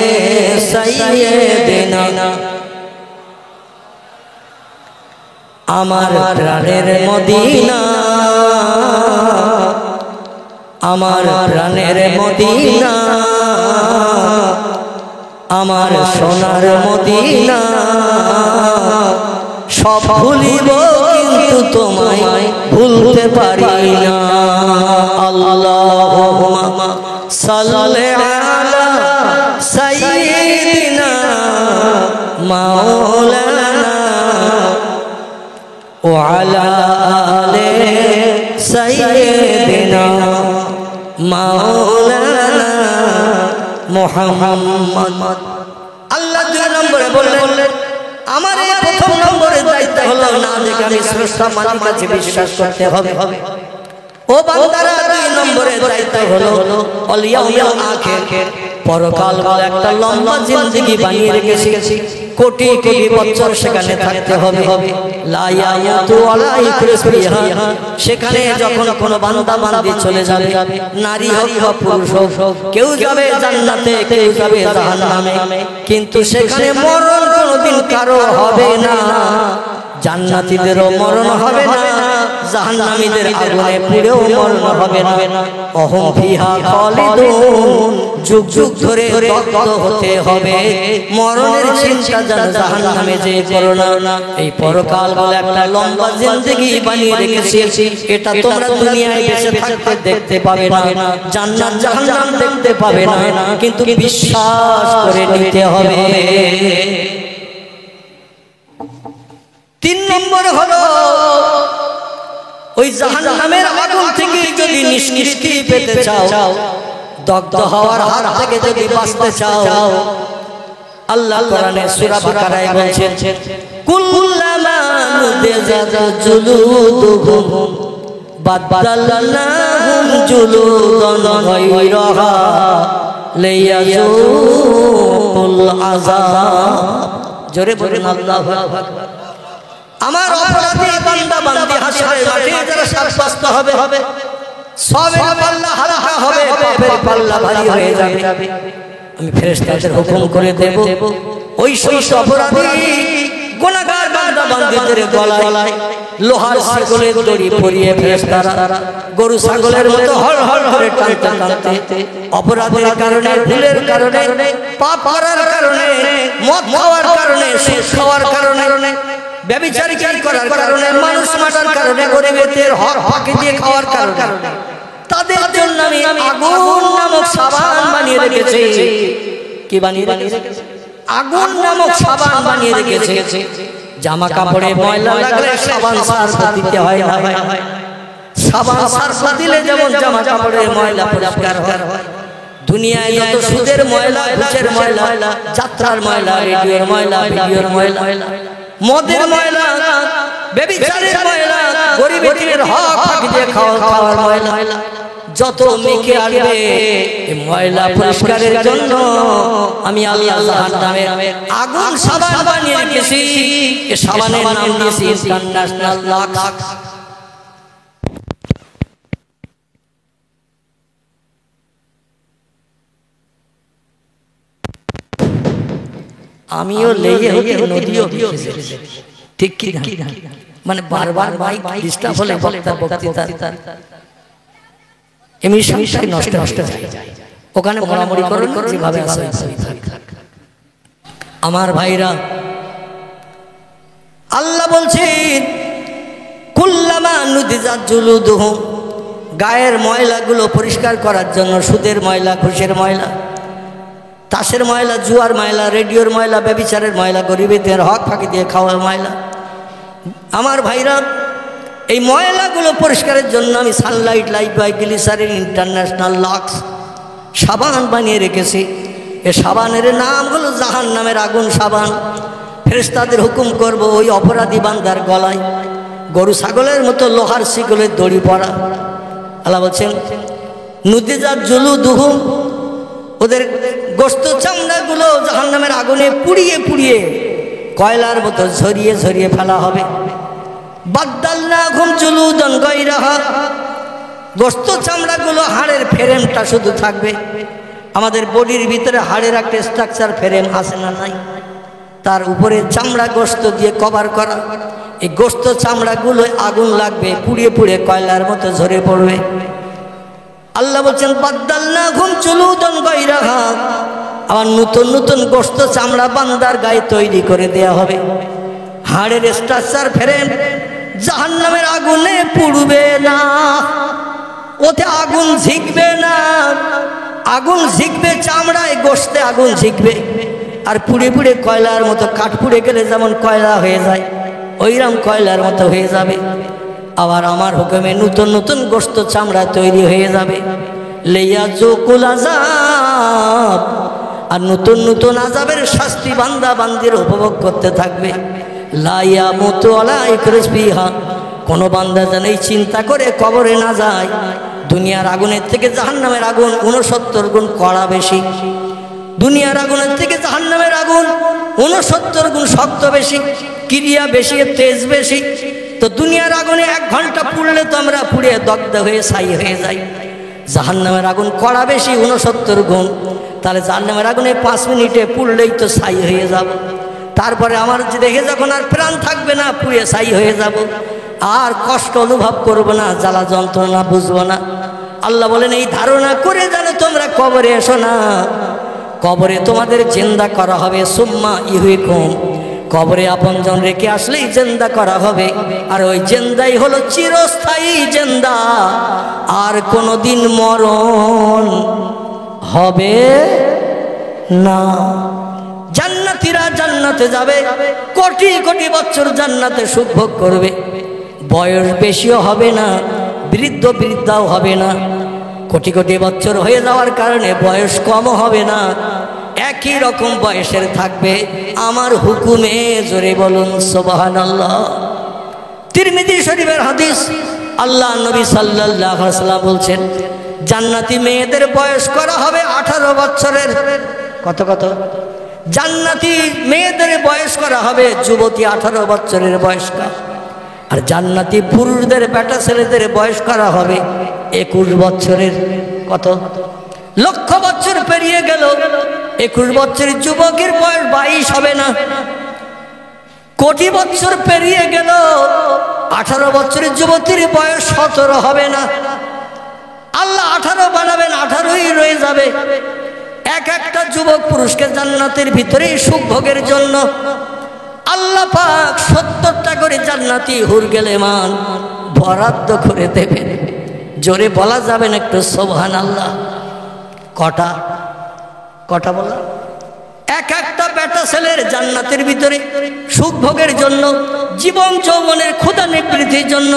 সাইয়্যিদিনা। আমার প্রাণের মদিনা, আমার প্রাণের মদিনা, আমার সোনার মদিনা, সব ভুলিব কিন্তু তোমায় ভুলতে পারি না। আল্লাহুম্মা সাল্লি আলা সাইয়্যিদিনা মাওলানা ওয়া আলা আলি সাইয়্যিদিনা মাওলানা মুহাম্মদ। আল্লাহ দুই নম্বরে বললেন আমার এই প্রথম নম্বরের দায়িত্ব হলো না দেখে আমি স্রষ্টা মালিক আছে বিশ্বাস করতে হবে। ও বান্দারা দুই নম্বরের দায়িত্ব হলো আল ইয়াউমুল আখির, পরকাল বলে একটা লম্বা জিন্দেগি বানিয়ে রেখেছি, কোটি কোটি বছর সেখানে থাকতে হবে। লা ইয়ামুতু ওয়ালা ইয়াহইয়া ফিহা, সেখানে যখন কোনো বান্দা বান্দি চলে যাবে, নারী হোক বা পুরুষ হোক, কেউ যাবে জান্নাতে কেউ যাবে জাহান্নামে, কিন্তু সেখানে মরণ কোনোদিন কারো হবে না। জান্নাতীদেরও মরণ হবে না, জাহান্নামীদের আগুনে পুড়েও মরণ হবে না। অহম ফিহা খালিদুন, যুগ যুগ ধরে দগ্ধ হতে হবে। মরণের চিন্তা যেন জাহান্নামে যে করো না। এই পরকাল বলে একটা লম্বা জিন্দেগি বানিয়ে রেখেছি, এটা তোমরা দুনিয়ায় বেঁচে থাকতে দেখতে পাবে না, জান্নাত জাহান্নাম দেখতে পাবে না, কিন্তু বিশ্বাস করে নিতে হবে। তিন নম্বর হলো ওই জাহান্নামের আগুন থেকে যদি নিষ্কৃতি পেতে চাও, দগ্ধ হওয়ার হাত থেকে যদি বাঁচতে চাও, আল্লাহ কোরআনে সূরা বাকারায় বলেছেন কুল্লামা নুদিজাত জুলুদুহুম বাদদালনাহুম জুলুদান গায়রাহা লিয়াযুকুল আযাব। জোরে বলুন আল্লাহু আকবার। আমার অপরাধী বান্দা বান্দি হাসরের মাঠে যারা শাস্ত হবে, সবের পাল্লা হালকা হবে, পাপের পাল্লা ভারী হয়ে যাবে। আমি ফেরেশতাদের হুকুম করে দেব ওই সমস্ত অপরাধী গুনাহগার বান্দা বান্দিদের গলায় লোহার শিকলের দড়ি পরিয়ে ফেরেশতারা গরু ছাগলের মতো হল হল করে টানতে টানতে অপরাধের কারণে, ভুলের কারণে, পাপ করার কারণে, মদ খাওয়ার কারণে, সুদ খাওয়ার কারণে, ব্যভিচারিকার করার কারণে, মানুষ মারার কারণে, গরিবের হক ফাঁকি দিয়ে খাওয়ার কারণে, তাদের জন্য আমি আগুন নামক সাবান বানিয়ে রেখেছি। কি বানিয়ে রেখেছি? আগুন নামক সাবান বানিয়ে রেখেছি। জামা কাপড়ে ময়লা লাগলে সাবান সার্ফ দিতে হয় না, সাবান সার্ফ দিলে যেমন জামা কাপড়ের ময়লা পরিষ্কার হয়। দুনিয়ায় যত সুদের ময়লা, ঘুষের ময়লা, যাত্রার ময়লা, রেডিওর ময়লা, ভিডিওর ময়লা, মদের ময়লা, ব্যভিচারের ময়লা, গরিবের হক ফাঁকি দিয়ে খাওয়ার ময়লা, যত মেখে আসবে এই ময়লা পরিষ্কারের জন্য আমি আল্লাহ জাহান্নামের আগুন সাবান বানিয়ে রেখেছি। এই সাবানের নাম দিয়েছি ইন্টারন্যাশনাল লাক্স। আমিও লেগে হতে নদীও ভিজেছি, ঠিক কি না? মানে বারবার মাইক ডিস্টার্ব হলে বক্তৃতা এমনি নষ্ট হয়ে যায়। ওখানে মরামরি করুন যেভাবে আছে। আমার ভাইরা, আল্লাহ বলছেন কুল্লামা নুদিজাত জুলুদুহুম, গায়ের ময়লাগুলো পরিষ্কার করার জন্য, সুদের ময়লা, ঘুষের ময়লা, তাসের ময়লা, জুয়ার ময়লা, রেডিওর ময়লা, ব্যভিচারের ময়লা, গরিবের হক ফাঁকি দিয়ে খাওয়ার ময়লা। আমার ভাইরা, এই ময়লাগুলো পরিষ্কারের জন্য আমি Sunlight, Lifebuoy, glycerine, international Lux সাবান বানিয়ে রেখেছি। এ সাবানের নাম হলো জাহান্নামের আগুন সাবান। ফেরেশতাদের হুকুম করব ওই অপরাধী বান্দার গলায় গরু ছাগলের মতো লোহার শিকলের দড়ি পরা। আল্লাহ বলছেন নুদিজাত জুলুদুহুম, ওদের গোশত চামড়াগুলো জাহান্নামের আগুনে পুড়িয়ে পুড়িয়ে কয়লার মতো ঝরিয়ে ঝরিয়ে ফেলা হবে। বাদদালনাহুম জুলুদান গায়রাহা, গোশত চামড়াগুলো হাড়ের ফ্রেমটা শুধু থাকবে। আমাদের বডির ভিতরে হাড়ের একটা স্ট্রাকচার ফ্রেম আছে না নাই, তার উপরে চামড়া গোশত দিয়ে কভার করা। এই গোশত চামড়াগুলো আগুন লাগবে, পুড়িয়ে পুড়িয়ে কয়লার মতো ঝরে পড়বে। আল্লাহ বলছেন বাদদালনাহুম জুলুদান গায়রাহা, আবার নতুন নতুন গোশত চামড়া বান্দার গায়ে তৈরি করে দেয়া হবে। হাড়ের স্ট্রাকচার ফ্রেম জাহান্নামের আগুনে পুড়বে না, ওতে আগুন ঝিকবে না। আগুন ঝিকবে চামড়ায়, গোশতে আগুন ঝিকবে, আর পুড়ে পুড়ে কয়লার মতো, কাঠ পুড়ে গেলে যেমন কয়লা হয়ে যায় ওইরকম কয়লার মতো হয়ে যাবে। আবার আমার হুকুমে নতুন নতুন গোশত চামড়া তৈরি হয়ে যাবে। লিয়াযুকুল আযাব, আর নতুন নতুন আযাবের শাস্তি বান্দা বান্দির উপভোগ করতে থাকবে। লা ইয়ামুতু ওয়ালা ইয়াখরুজু ফিহা, কোনো বান্দা যেন এই চিন্তা করে কবরে না যায়। দুনিয়ার আগুনের থেকে জাহান্নামের আগুন 69 গুণ কড়া বেশি। দুনিয়ার আগুনের থেকে জাহান্নামের আগুন 69 গুণ শক্ত বেশি, ক্রিয়া বেশি, তেজ বেশি। তো দুনিয়ার আগুনে 1 ঘন্টা পুড়লে তো আমরা পুড়ে দগ্ধ হয়ে ছাই হয়ে যাই। জাহান্নামের আগুন কড়া বেশি 69 গুণ, তাহলে জাহান্নামের আগুনে 5 মিনিটে পুড়লেই তো ছাই হয়ে যাব। তারপরে আমার দেহে যখন আর প্রাণ থাকবে না, পুড়ে ছাই হয়ে যাব, আর কষ্ট অনুভব করব না, জ্বালা যন্ত্রণা বুঝবো না। আল্লাহ বলেন এই ধারণা করে যেন তোমরা কবরে এসো না। কবরে তোমাদের জিন্দা করা হবে। সুম্মা ইহয়িকুম, কবরে আপনজন রেখে আসলেই জিন্দা করা হবে। আর ওই জিন্দাই হলো চিরস্থায়ী জিন্দা, আর কোনোদিন মরণ হবে না। জান্নাতীরা জান্নাতে যাবে, কোটি কোটি বছর জান্নাতে সুখ ভোগ করবে। বয়স বেশিও হবে না, বৃদ্ধ বৃদ্ধাও হবে না। কোটি কোটি বছর হয়ে যাওয়ার কারণে বয়স কমও হবে না, একই রকম বয়সের থাকবে আমার হুকুমে। জোরে বলুন সুবহানাল্লাহ। তিরমিজি শরীফের হাদিস, আল্লাহ নবী সাল্লাল্লাহু আলাইহি ওয়াসাল্লাম বলছেন জান্নাতি মেয়েদের বয়স করা হবে 18 বছরের। কত কত? জান্নাতি মেয়েদের বয়স করা হবে যুবতী 18 বছরের বয়স্কা। আর জান্নাতি পুরুষদের বেটা ছেলেদের বয়স করা হবে 21 বছরের। কত? লক্ষ বছর পেরিয়ে গেল, 21 বছরের যুবকের বয়স 22 হবে না। কোটি বছর পেরিয়ে গেল, 18 বছরের যুবতীর বয়স 17 হবে না। আল্লাহ 18 বানাবেন, 18ই রয়ে যাবে। এক একটা যুবক পুরুষকে জান্নাতের ভিতরে সুখ ভোগের জন্য আল্লাহ পাক 70টা করে জান্নাতি হুর গেলেমান বরাদ্দ করে দেবেন। জোরে বলা যাবেন একটু সুবহানাল্লাহ। কটা কটা বলা? এক একটা বেটা ছেলের জান্নাতের ভিতরে সুখ ভোগের জন্য, জীবন যৌবনের ক্ষুধা নিবৃত্তির জন্য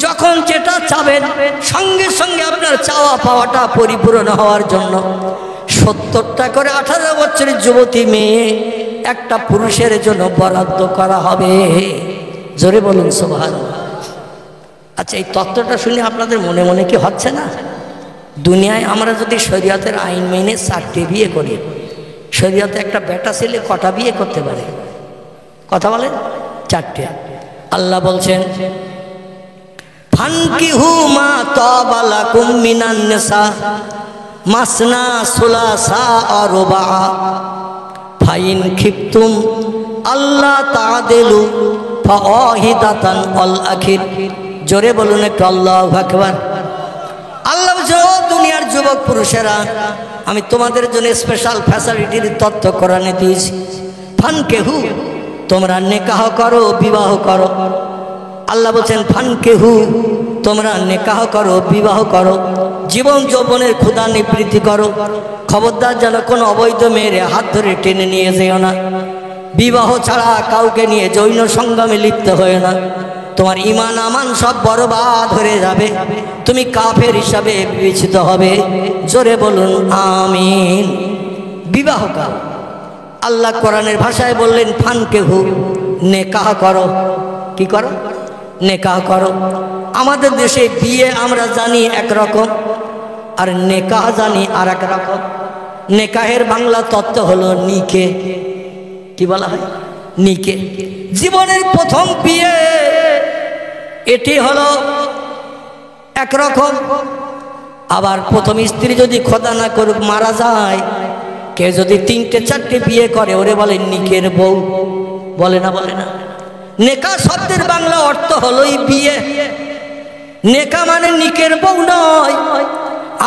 যখন যেটা চাবেন সঙ্গে সঙ্গে আপনার চাওয়া পাওয়াটা পরিপূর্ণ হওয়ার জন্য 70টা করে 18 বছরের যুবতী মেয়ে একটা পুরুষের জন্য বরাদ্দ করা হবে। জোরে বলুন সুবহানাল্লাহ। আচ্ছা, এই তত্ত্বটা শুনে আপনাদের মনে মনে কি হচ্ছে না? দুনিয়ায় আমরা যদি শরীয়তের আইন মেনে 4টে বিয়ে করি, শরীয়তে একটা বেটা ছেলে কটা বিয়ে করতে পারে? কথা বলেন? 4টে। আল্লাহ বলছেন ফানকিহু মা তাবা লাকুম মিনান নিসা মাসনা সুলাসা আর রুবা ফাইন খিফতুম আল্লাহ তাআদিলু ফাওয়াহিদাতান আল আখির। জোরে বলুন একটু আল্লাহু আকবার। আল্লাহ বলছে ও দুনিয়ার যুবক পুরুষেরা, আমি তোমাদের জন্য স্পেশাল ফ্যাসিলিটির তথ্য কোরআনে দিয়েছি। ফানকিহু, তোমরা নিকাহ করো, বিবাহ করো। আল্লাহ বলছেন ফানকিহু, তোমরা নিকাহ করো, বিবাহ করো, জীবন যৌবনের ক্ষুধা নিবৃত্তি করো। খবরদার যেন কোনো অবৈধ মেয়ের হাত ধরে টেনে নিয়ে যেও না। বিবাহ ছাড়া কাউকে নিয়ে যৌন সঙ্গমে লিপ্ত হয় না। তোমার ঈমান আমান সব বরবাদ হয়ে যাবে, তুমি কাফের হিসাবে বিবেচিত হবে। জোরে বলুন আমিন। বিবাহকাল আল্লাহ কোরআনের ভাষায় বললেন ফানকেহু, নেকাহ করো। কি করো? নেকাহ করো। আমাদের দেশে বিয়ে আমরা জানি একরকম, আর নেকাহ জানি আর এক রকম। নেকাহের বাংলা তত্ত্ব হলো নিকে। কি বলা হয়? নিকে। জীবনের প্রথম বিয়ে, এটি হলো একরকম। আবার প্রথম স্ত্রী যদি খোদা না করুক মারা যায়, কেউ যদি 3টে 4টে বিয়ে করে, ওরে বলে নিকের বউ। বলে না? বলে না? নেকা শব্দের বাংলা অর্থ হলোই বিয়ে। নেকা মানে নিকের বউ নয়।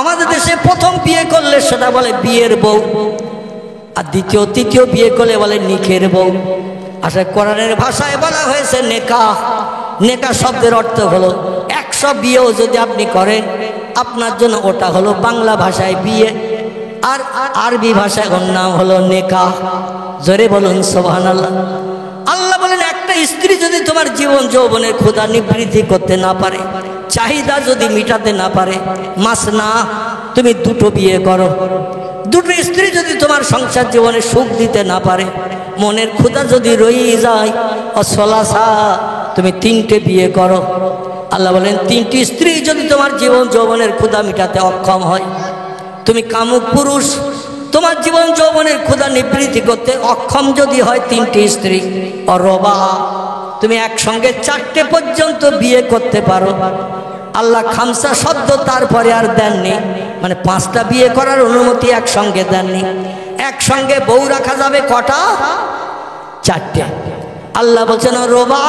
আমাদের দেশে প্রথম বিয়ে করলে সেটা বলে বিয়ের বউ, আর দ্বিতীয় তৃতীয় বিয়ে করলে বলে নিকের বউ। আসলে কোরআনের ভাষায় বলা হয়েছে নেকা। নেকা শব্দের অর্থ হলো 100 বিয়েও যদি আপনি করেন, আপনার জন্য ওটা হলো বাংলা ভাষায় বিয়ে, আর আরবি ভাষায় ওর নাম হলো নেকা। জোরে বলুন সুবহানাল্লাহ। আল্লাহ বলেন একটা স্ত্রী যদি তোমার জীবন যৌবনের ক্ষুধা নিবৃত্তি করতে না পারে, চাহিদা যদি মিটাতে না পারে, মাসনা, তুমি 2টো বিয়ে করো। 2টো স্ত্রী যদি তোমার সংসার জীবনে সুখ দিতে না পারে, মনের ক্ষুধা যদি রয়ে যায়, অসলাসা, তুমি 3টে বিয়ে করো। আল্লাহ বলেন 3টি স্ত্রী যদি তোমার জীবন যৌবনের ক্ষুধা মিটাতে অক্ষম হয়, তুমি কামুক পুরুষ, তোমার জীবন যৌবনের ক্ষুধা নিবৃত্তি করতে অক্ষম যদি হয় 3টি স্ত্রী, অরবা, তুমি একসঙ্গে 4টে পর্যন্ত বিয়ে করতে পারো। আল্লাহ খামসা শব্দ তারপরে আর দেননি, মানে 5টা বিয়ে করার অনুমতি একসঙ্গে দেননি। একসঙ্গে বউ রাখা যাবে কটা? 4টে। আল্লাহ বলছেন রোবা,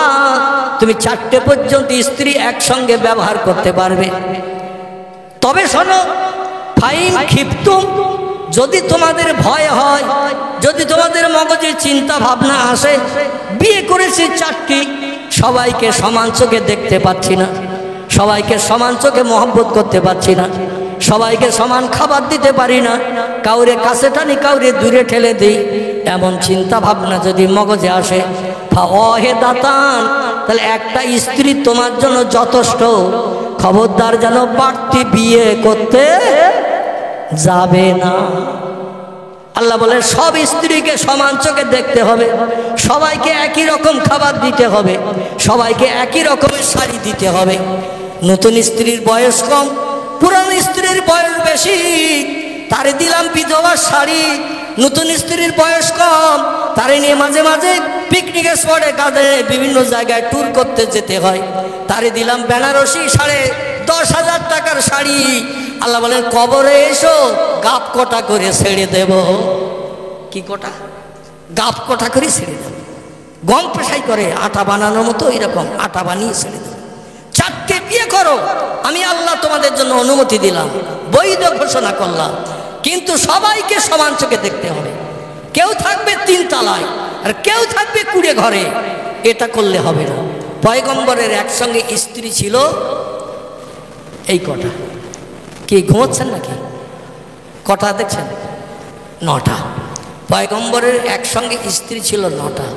তুমি 4টে পর্যন্ত স্ত্রী একসঙ্গে ব্যবহার করতে পারবে। তবে শোনো, ফাইন খিপ্তুম, যদি তোমাদের ভয় হয়, যদি তোমাদের মগজে চিন্তা ভাবনা আসে, বিয়ে করেছি 4টি, সবাইকে সমান চোখে দেখতে পাচ্ছি না, সবাইকে সমান চোখে মহব্বত করতে পারছি না, সবাইকে সমান খাবার দিতে পারি না, কাউরে কাছে টানি কাউরে দূরে ঠেলে দিই, এমন চিন্তা ভাবনা যদি মগজে আসে, হে দাতান, তাহলে একটা স্ত্রী তোমার জন্য যথেষ্ট। খবরদার যেন বাড়তি বিয়ে করতে যাবে না। আল্লাহ বলে সব স্ত্রীকে সমান চোখে দেখতে হবে, সবাইকে একই রকম খাবার দিতে হবে, সবাইকে একই রকমের শাড়ি দিতে হবে। নতুন স্ত্রীর বয়স কম, পুরানো স্ত্রীর বয়স বেশি, তারে দিলাম বিধবার শাড়ি। নতুন স্ত্রীর বয়স কম, তারে নিয়ে মাঝে মাঝে পিকনিকের স্পটে কাঁধে বিভিন্ন জায়গায় ট্যুর করতে যেতে হয়, তারে দিলাম বেনারসি 10,500 টাকার শাড়ি। আল্লাহ বলেন কবরে এসো গাপ কটা করে ছেড়ে দেব। কি কটা? গাপ কটা করে ছেড়ে দেব। গম পেশাই করে আটা বানানোর মতো এরকম আটা বানিয়ে ছেড়ে দেব। 4টে বিয়ে করো, আমি আল্লাহ তোমাদের জন্য অনুমতি দিলাম, বৈধ ঘোষণা করলাম, কিন্তু সবাইকে সমান চোখে দেখতে হবে। কেউ থাকবে 3 তলায় আর কেউ থাকবে কুড়ে ঘরে, এটা করলে হবে না। পয়গম্বরের একসঙ্গে স্ত্রী ছিল এই কটা। কি ঘুমোচ্ছেন নাকি? কটা দেখছেন? 9টা। পয়গম্বরের একসঙ্গে স্ত্রী ছিল 9টা।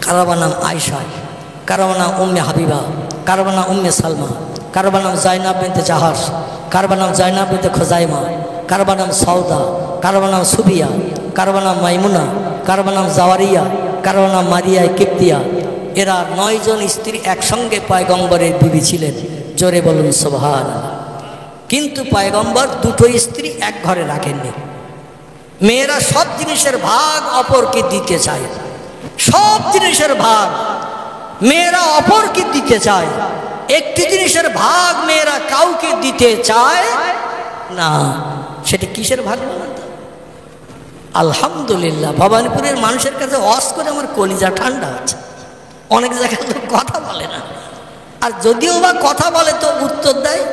কারবা নাম আয়েশা, কারবা নাম উম্মে হাবিবা, কারবা নাম উম্মে সালমা, কারবা নাম জাইনাব বিনতে জাহাস, কারবা নাম জাইনাব বিনতে খোজাইমা, কারবা নাম সৌদা, কারবা নাম সুবিয়া, কারবা নাম মাইমুনা, কারবা নাম জাওয়ারিয়া, কারবা নাম মারিয়া কিপ্তিয়া। এরা 9 জন স্ত্রী একসঙ্গে পয়গম্বরের বিবি ছিলেন। জোরে বলুন সুবহানাল্লাহ। কিন্তু পয়গম্বর 2টো স্ত্রী এক ঘরে রাখেননি। মেয়েরা সব জিনিসের ভাগ অপরকে দিতে চায়, সব জিনিসের ভাগ মেয়েরা অপরকে দিতে চায়। একটি জিনিসের ভাগ মেয়েরা কাউকে দিতে চায় না। সেটা কিসের ভাগ বলেন তো? আলহামদুলিল্লাহ, ভবানীপুরের মানুষের কাছে ওয়াজ করে আমার কলিজা ঠান্ডা হচ্ছে। অনেক জায়গায় তো কথা বলে না, আর যদিও বা কথা বলে তো উত্তর দেয়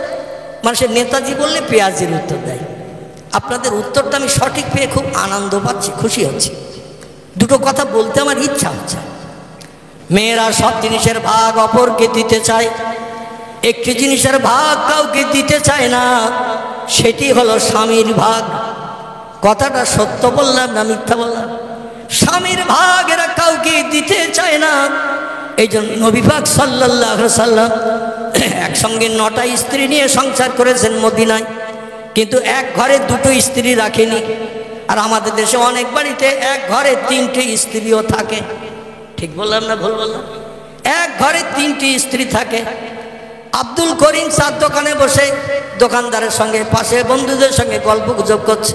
মানুষের নেতাজি বললে পেঁয়াজির উত্তর দেয়। আপনাদের উত্তরটা আমি সঠিক পেয়ে খুব আনন্দ পাচ্ছি, খুশি হচ্ছি। 2টো কথা বলতে আমার ইচ্ছা হচ্ছে। মেয়েরা সব জিনিসের ভাগ অপরকে দিতে চায়, একটি জিনিসের ভাগ কাউকে দিতে চায় না, সেটি হলো স্বামীর ভাগ। কথাটা সত্য বললাম না মিথ্যা বললাম? স্বামীর ভাগ এরা কাউকে দিতে চায় না। এই জন্য নবী পাক সাল্লাল্লাহু আলাইহি সাল্লাম একসঙ্গে 9টা স্ত্রী নিয়ে সংসার করেছেন মদিনায়, কিন্তু এক ঘরে 2টো স্ত্রী রাখেনি। আর আমাদের দেশে অনেক বাড়িতে এক ঘরে 3টে স্ত্রীও থাকে। ঠিক বললাম না ভুল বললাম? এক ঘরে 3টি স্ত্রী থাকে। আব্দুল করিম চার দোকানে বসে দোকানদারের সঙ্গে পাশে বন্ধুদের সঙ্গে গল্প গুজব করছে।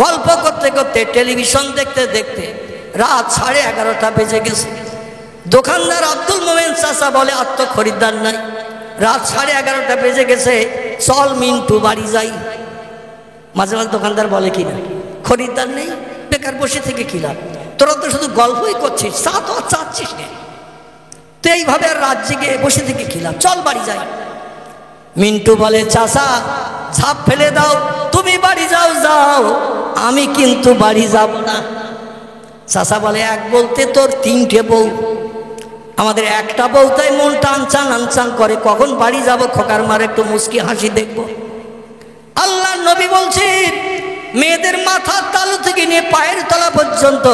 গল্প করতে করতে টেলিভিশন দেখতে দেখতে রাত 11:30 বেজে গেছে। দোকানদার আব্দুল মোমেন চাচা বলে, আর তো খরিদ্দার নাই, রাত 11:30 বেজে গেছে, চল মিন্টু বাড়ি যাই। মাঝে মাঝে দোকানদার বলে কিনা, খরিদ্দার নেই, বেকার বসে থেকে কি লাভ, তোরা তো শুধু গল্পই করছিস, চা তো আর চাচ্ছিস না, তো এইভাবে আর রাত জেগে বসে থেকে কি লাভ, চল বাড়ি যাই। মিন্টু বলে, চাচা ঝাঁপ ফেলে দাও, তুমি বাড়ি যাও যাও, আমি কিন্তু বাড়ি যাব না। চাচা বলে, এক বলতে তোর 3টে বউ, আমাদের একটা বউ, তাই মনটা আনচান আনচান করে, কখন বাড়ি যাব, খোকার মার একটু মুস্কি হাসি দেখবো। আল্লাহ নবী বলছেন, মেয়েদের মাথার তালু থেকে নিয়ে পায়ের তলা পর্যন্ত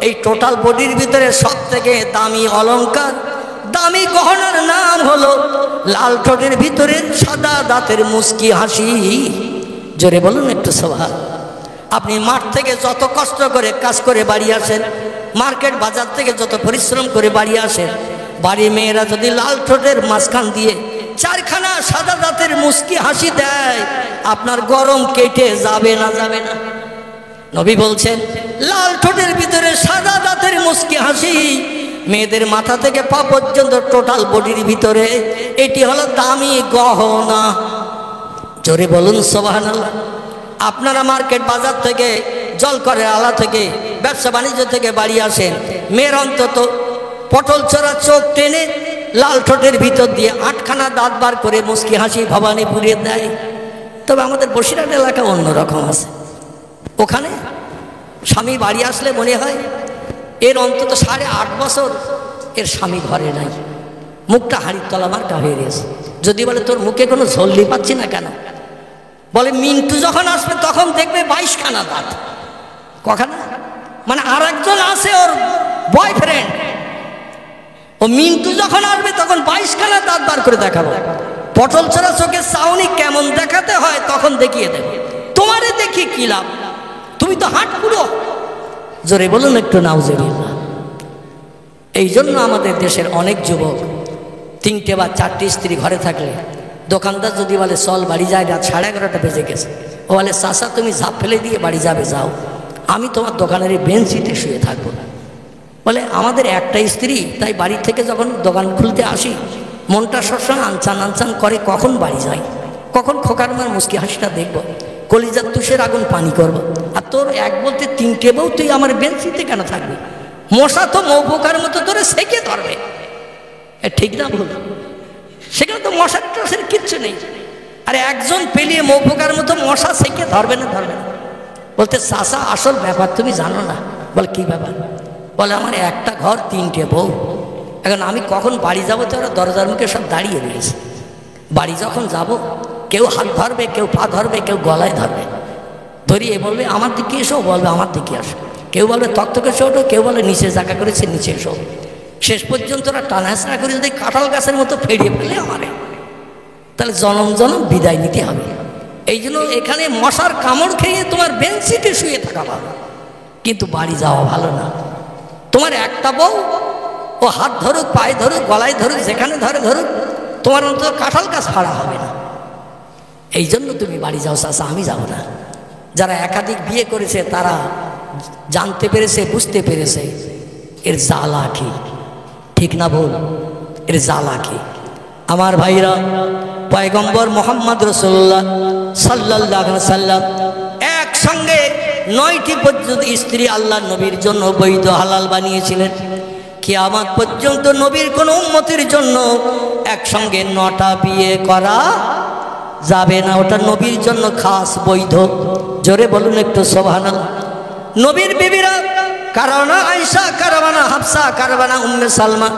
এই টোটাল বডির ভিতরে সব থেকে দামি অলংকার, দামি গহনার নাম হলো লাল ঠোঁটের ভিতরে সাদা দাঁতের মুস্কি হাসি। জোরে বলুন একটু সুবহান। আপনি মাঠ থেকে যত কষ্ট করে কাজ করে বাড়ি আসেন, মার্কেট বাজার থেকে যত পরিশ্রম করে বাড়ি আসেন, বাড়ির মেয়েরা যদি লাল ঠোঁটের মাঝখান দিয়ে 4খানা সাদা দাঁতের মুস্কি হাসি দেয়, আপনার গরম কেটে যাবে না যাবে না? নবী বলছেন, লাল ঠোঁটের ভিতরে সাদা দাঁতের মুস্কি হাসি, মেয়েদের মাথা থেকে পা পর্যন্ত টোটাল বডির ভিতরে, এটি হলো দামি গহনা। জোরে বলুন সুবহানাল্লাহ। আপনারা মার্কেট বাজার থেকে, জলকরের আলা থেকে, ব্যবসা বাণিজ্য থেকে বাড়ি আসেন, মেয়ের অন্তত পটল চোরা চোখ টেনে লাল ঠোঁটের ভিতর দিয়ে 8খানা দাঁত বার করে মুস্কি হাসি ভবানী পুড়িয়ে দেয়। তবে আমাদের বসিরহাট এলাকা অন্যরকম আছে। ওখানে স্বামী বাড়ি আসলে মনে হয় এর অন্তত 8.5 বছর এর স্বামী ঘরে নাই, মুখটা হাড়ির তলা মার্কা হয়ে গেছে। যদি বলে, তোর মুখে কোনো ঝল্লি পাচ্ছি না কেন, বলে মিন্টু যখন আসবে তখন দেখবে 22খানা দাঁত। কখানা মানে আর একজন আছে ওর বয়ফ্রেন্ড, ও মিন্টু যখন আসবে তখন 22খানা দাঁত বার করে দেখাবো। পটল ছাড়া চোখের চাউনি কেমন দেখাতে হয় তখন দেখিয়ে দেবে। তোমারে দেখি কি লাভ, তুমি তো হাট পুরো। জোরে বলুন একটু নাউজুবিল্লাহ। এই জন্য আমাদের দেশের অনেক যুবক 3টে বা 4টে স্ত্রী ঘরে থাকলে, দোকানদার যদি বলে চল বাড়ি যায়, রাত 11:30 বেজে গেছে, ও বলে, চাচা তুমি ঝাঁপ ফেলে দিয়ে বাড়ি যাবে, যাও, আমি তোমার দোকানের এই বেঞ্চিতে শুয়ে থাকবো। বলে, আমাদের একটা স্ত্রী, তাই বাড়ি থেকে যখন দোকান খুলতে আসি মনটা সবসময় আনচান আনচান করে, কখন বাড়ি যাই, কখন খোকার মার মুস্কি হাসিটা দেখবো, কলিজার তুষের আগুন পানি করবো। আর তোর এক বলতে 3টে বউ, তুই আমার বেঞ্চিতে কেন থাকবি? মশা তো মৌপোকার মতো ধরে সেকে ধরবে। ঠিক না ভুল? সেখানে তো মশার টসের কিচ্ছু নেই। আরে একজন পেলিয়ে মৌপোকার মতো মশা সেকে ধরবে না, ধরবে না। বলতে, চাচা আসল ব্যাপার তুমি জানো না। বলে, কি ব্যাপার? বলে, আমার একটা ঘর 3টে বউ, এখন আমি কখন বাড়ি যাবো তো ওরা দরজার মুখে সব দাঁড়িয়ে রয়েছে। বাড়ি যখন যাব, কেউ হাত ধরবে, কেউ পা ধরবে, কেউ গলায় ধরবে, ধরিয়ে বলবে আমার দিকে এসো, বলবে আমার দিকে আসো, কেউ বলবে তক্তকে এসে ওঠো, কেউ বলে নিচে জায়গা করেছে নিচে এসো। শেষ পর্যন্ত ওরা টানাহাসড়া করে যদি কাঁঠাল গাছের মতো ফেরিয়ে ফেলে আমারে, তাহলে জনম জনম বিদায় নিতে হবে। এই জন্য এখানে মশার কামড় খেয়ে তোমার বেঞ্চিতে শুয়ে থাকা ভালো, কিন্তু বাড়ি যাওয়া ভালো না। তোমার একটা বউ, ও হাত ধরুক, পায়ে ধরুক, গলায় ধরুক, যেখানে ধরে ধরুক, তোমার অন্তত কাঁঠাল গাছ ফাড়া হবে না। এই জন্য তুমি বাড়ি যাও চাচা, আমি যাব না। যারা একাধিক বিয়ে করেছে তারা জানতে পেরেছে, বুঝতে পেরেছে এর জ্বালা কি। ঠিক না ভুল? এর জ্বালা কি? আমার ভাইরা, পয়গম্বর মোহাম্মদ রাসূলুল্লাহ সাল্লাল্লাহু আলাইহি সাল্লাম একসঙ্গে 9টি পর্যন্ত স্ত্রী আল্লাহ নবীর জন্য বৈধ হালাল বানিয়েছিলেন। কিয়ামত পর্যন্ত নবীর কোন উম্মতের জন্য একসঙ্গে 9টা বিয়ে করা যাবে না, ওটা নবীর জন্য খাস বৈধ। জোরে বলুন একটু সুবহানাল্লাহ। নবীর বিবিরা কারবানা আয়েশা, কারবানা হাফসা, কারবানা উম্মে সালমা,